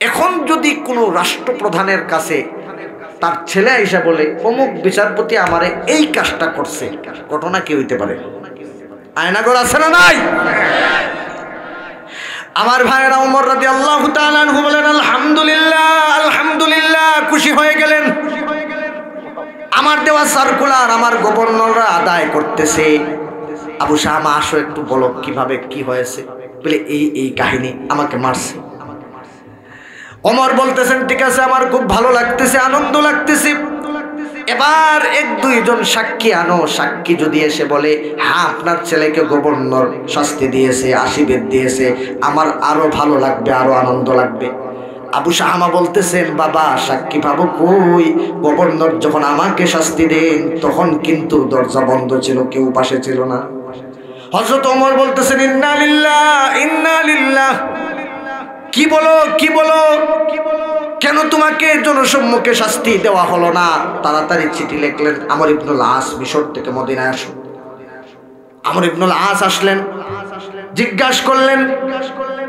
এখন যদি কোনো রাষ্ট্রপ্রধানের কাছে তার ছেলে এসে বলে অমুক বিচারপতি আমারে এই কাজটা করছে, ঘটনা কি হইতে পারে? আয়নাগর আছে না নাই? আমার ভাইয়েরা, ওমর রাদিয়াল্লাহু তাআলা আনহু বলেন, আলহামদুলিল্লাহ আলহামদুলিল্লাহ, খুশি হয়ে গেলেন। আমার দেওয়া সার্কুলার আমার গভর্নররা আদায় করতেছে। আবু শাহামা আসো একটু বলো কিভাবে কি হয়েছে। বলে এই কাহিনী, আমাকে মারছে। ওমর বলতেছেন, ঠিক আছে, আমার খুব ভালো লাগতেছে, আনন্দ লাগতেছে। এবার 1-2 জন সাক্ষী আনো। সাক্ষী যদি এসে বলে হ্যাঁ আপনার ছেলেকে গভর্নর শাস্তি দিয়েছে, 80 বেত দিয়েছে, আমার আরো ভালো লাগবে, আরো আনন্দ লাগবে। আবু শাহামা বলতেছেন, বাবা সাক্ষী পাবো কই? গভর্নর যখন আমাকে শাস্তি দেন তখন কিন্তু দরজা বন্ধ ছিল, কেউ পাশে ছিল না। হযরত ওমর বলতেছেন ইন্না লিল্লাহ ইন্না লিল্লাহ। কি বলো কেন তোমাকে জনসম্মুখে শাস্তি দেওয়া হলো না? তাড়াতাড়ি চিঠি লিখলেন, আমর ইবনুল আস মিশর থেকে মদিনায় আসো। আমর ইবনুল আস আসলেন, জিজ্ঞাসা করলেন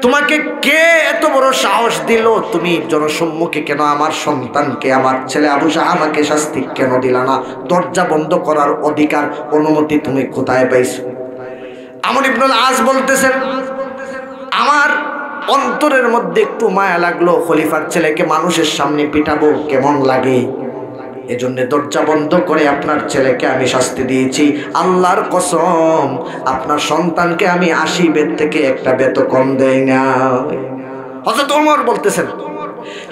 তোমাকে কে এত বড় সাহস দিল? তুমি জনসম্মুখে কেন আমার সন্তানকে, আমার ছেলে আবু শাহামাকে শাস্তি কেন দিলা না? দরজা বন্ধ করার অধিকার, অনুমতি তুমি কোথায় পাইছো? আমর ইবনুল আস বলতেছেন আমার অন্তরের মধ্যে একটু মায়া লাগলো, খলিফার ছেলেকে মানুষের সামনে পিটাবো কেমন লাগে, এজন্য দরজা বন্ধ করে আপনার ছেলেকে আমি শাস্তি দিয়েছি। আল্লাহর কসম আপনার সন্তানকে আমি 80 বেত থেকে একটা বেত কম দেই না। হযরত ওমর বলতেছেন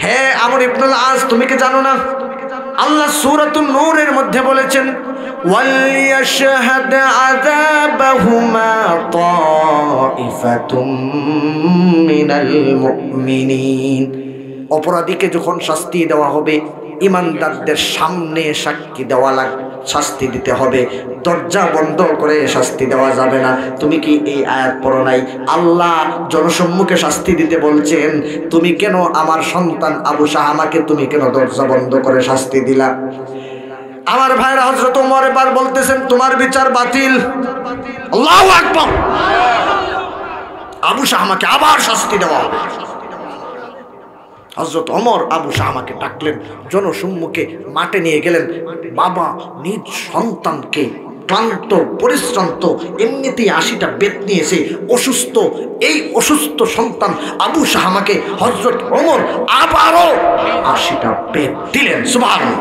হে আমর ইবনুল আস, তুমি কি জানো না আল্লাহ সূরাতুন নূরের মধ্যে বলেছেন ওয়ালিয়াশহাদ আযাবাহুমা তাইফাতুম মিনাল মুমিনিন। অপরাধীকে যখন শাস্তি দেওয়া হবে ইমানদারদের সামনে সাক্ষী দেওয়া শাস্তি দিতে হবে, দরজা বন্ধ করে শাস্তি দেওয়া যাবে না। তুমি কি এই আয়াত পড়ো নাই? আল্লাহ জনসম্মুখে শাস্তি দিতে বলছেন, তুমি কেন আমার সন্তান আবু শাহামাকে তুমি কেন দরজা বন্ধ করে শাস্তি দিলা? আমার ভাইরা, হযরত ওমর এবার বলতেছেন তোমার বিচার বাতিল। আল্লাহু আকবার। আবু শাহামাকে আবার শাস্তি দেওয়া হবে। হযরত ওমর আবু শাহামাকে ডাকলেন, জনসম্মুখে মাঠে নিয়ে গেলেন। বাবা নিজ সন্তানকে ক্লান্ত পরিশ্রান্ত, এমনিতেই 80টা বেত নিয়েছে, অসুস্থ, এই অসুস্থ সন্তান আবু শাহামাকে হযরত ওমর আবারও 80টা বেত দিলেন। সুবহানাল্লাহ।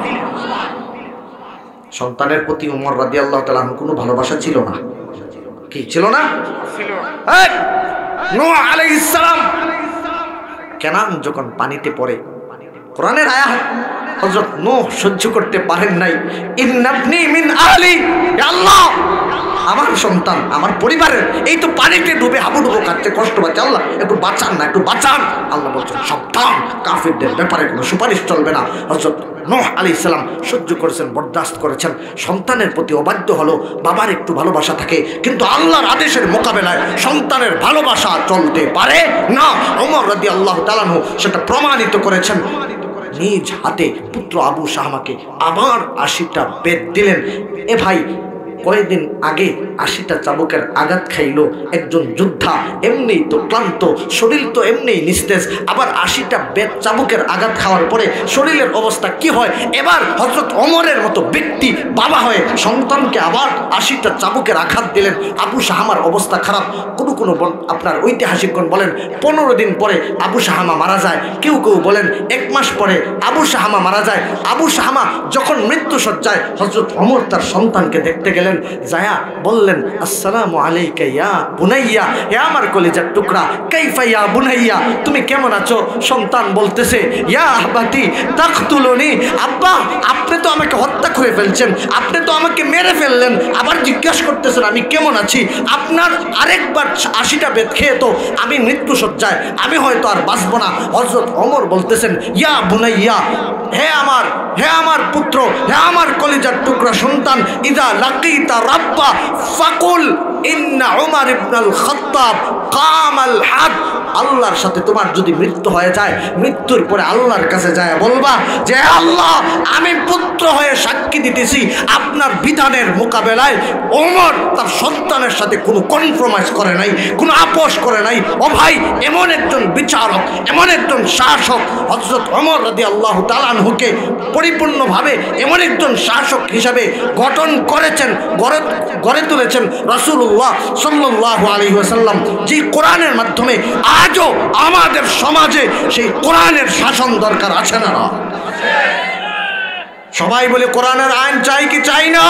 সন্তানের প্রতি ওমর রাদিয়াল্লাহু তাআলা কোনো ভালোবাসা ছিল না? কি ছিল না? ছিল। নূহ আলাইহিস সালাম কেনান যখন পানিতে পড়ে, কোরআনের আয়াত, হযরত নূহ সহ্য করতে পারেন নাই। ইন্নাবনি মিন আহলি, আল্লাহ আমার সন্তান আমার পরিবারের এই তো পানিতে ডুবে হাবুডুবু কাটতে কষ্ট পাচ্ছে, আল্লাহ একটু বাঁচান না, একটু বাঁচান। আল্লাহ বলছেন সাবধান, কাফিরদের ব্যাপারে কোনো সুপারিশ চলবে না। হযরত নূহ আলাইহিস সালাম সহ্য করেছেন, বরদাস্ত করেছেন। সন্তানের প্রতি অবাধ্য হলো, বাবার একটু ভালোবাসা থাকে, কিন্তু আল্লাহর আদেশের মোকাবেলায় সন্তানের ভালোবাসা চলতে পারে না। ওমর রাদিয়াল্লাহু তাআলা সেটা প্রমাণিত করেছেন। নিজ হাতে পুত্র আবু শাহামাকে আবার 80টা বেত দিলেন। এ ভাই, কয়েকদিন আগে 80টা চাবুকের আঘাত খাইল একজন যোদ্ধা, এমনি তো ক্লান্ত, শরীর তো এমনি নিস্তেজ, আবার 80টা বেত চাবুকের আঘাত খাওয়ার পরে শরীরের অবস্থা কি হয়? এবার হযরত ওমরের মতো ব্যক্তি বাবা হয়ে সন্তানকে আবার 80টা চাবুকের আঘাত দিলেন। আবু শাহামার অবস্থা খারাপ। কোনো আপনার ঐতিহাসিকগণ বলেন 15 দিন পরে আবু শাহামা মারা যায়, কেউ কেউ বলেন 1 মাস পরে আবু শাহামা মারা যায়। আবু শাহামা যখন মৃত্যুসজ্জায়, হযরত ওমর তার সন্তানকে দেখতে গেলেন, যায়া বললেন আসসালামু আলাইকা ইয়া বুনাইয়া, হে আমার কলিজার টুকরা, কাইফা ইয়া বুনাইয়া, তুমি কেমন আছো? সন্তান বলতেছে ইয়া আহবাতি তাকতুলুনি, আব্বা আপনি তো আমাকে হত্যা করে ফেলছেন, আপনি তো আমাকে মেরে ফেললেন, আবার জিজ্ঞাসা করতেছেন আমি কেমন আছি? আপনার আরেকবার 80টা বেত খেয়ে তো আমি মৃত্যুসজ্জায়, আমি হয়তো আর বাঁচব না। হযরত ওমর বলতেছেন ইয়া বুনাইয়া, হে আমার পুত্র, হে আমার কলিজার টুকরা সন্তান, ইদা লাকিতা রাব্বা ফাকুল ইন্না উমর ইবনুল খাত্তাব কামাল হাদ, আল্লাহর সাথে তোমার যদি মৃত্যু হয়ে যায়, মৃত্যুর পরে আল্লাহর কাছে যায় বলবা যে আল্লাহ আমি পুত্র হয়ে সাক্ষী দিতেছি আপনার বিধানের মোকাবেলায় ওমর তার সন্তানের সাথে কোনো কম্প্রোমাইজ করে নাই, কোনো আপোষ করে নাই। ও ভাই, এমন একজন বিচারক, এমন একজন শাসক হযরত ওমর রাদিয়াল্লাহু তাআলা আনহুকে পরিপূর্ণভাবে এমন একজন শাসক হিসাবে গঠন করেছেন, গড়ে তুলেছেন রাসূলুল্লাহ সাল্লাল্লাহু আলাইহি ওয়াসাল্লাম, যে কোরআনের মাধ্যমে আজও আমাদের সমাজে সেই কোরআনের শাসন দরকার আছে না? সবাই বলে কোরআনের আইন চাই কি চাই না?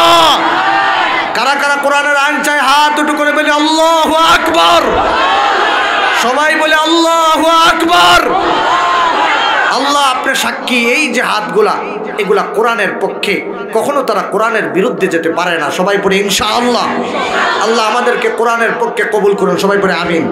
কারা কারা কোরআনের আইন চাই হাত উঁচু করে বলে আল্লাহু আকবার। সবাই বলে আল্লাহু আকবার। আল্লাহ আপনি সাক্ষী, এই যে হাতগুলা এগুলা কোরআনের পক্ষে, কখনো তারা কোরআনের বিরুদ্ধে যেতে পারে না। সবাই পড়ে ইনশাআল্লাহ। আল্লাহ আমাদেরকে কোরআনের পক্ষে কবুল করুন। সবাই পড়ে আমিন।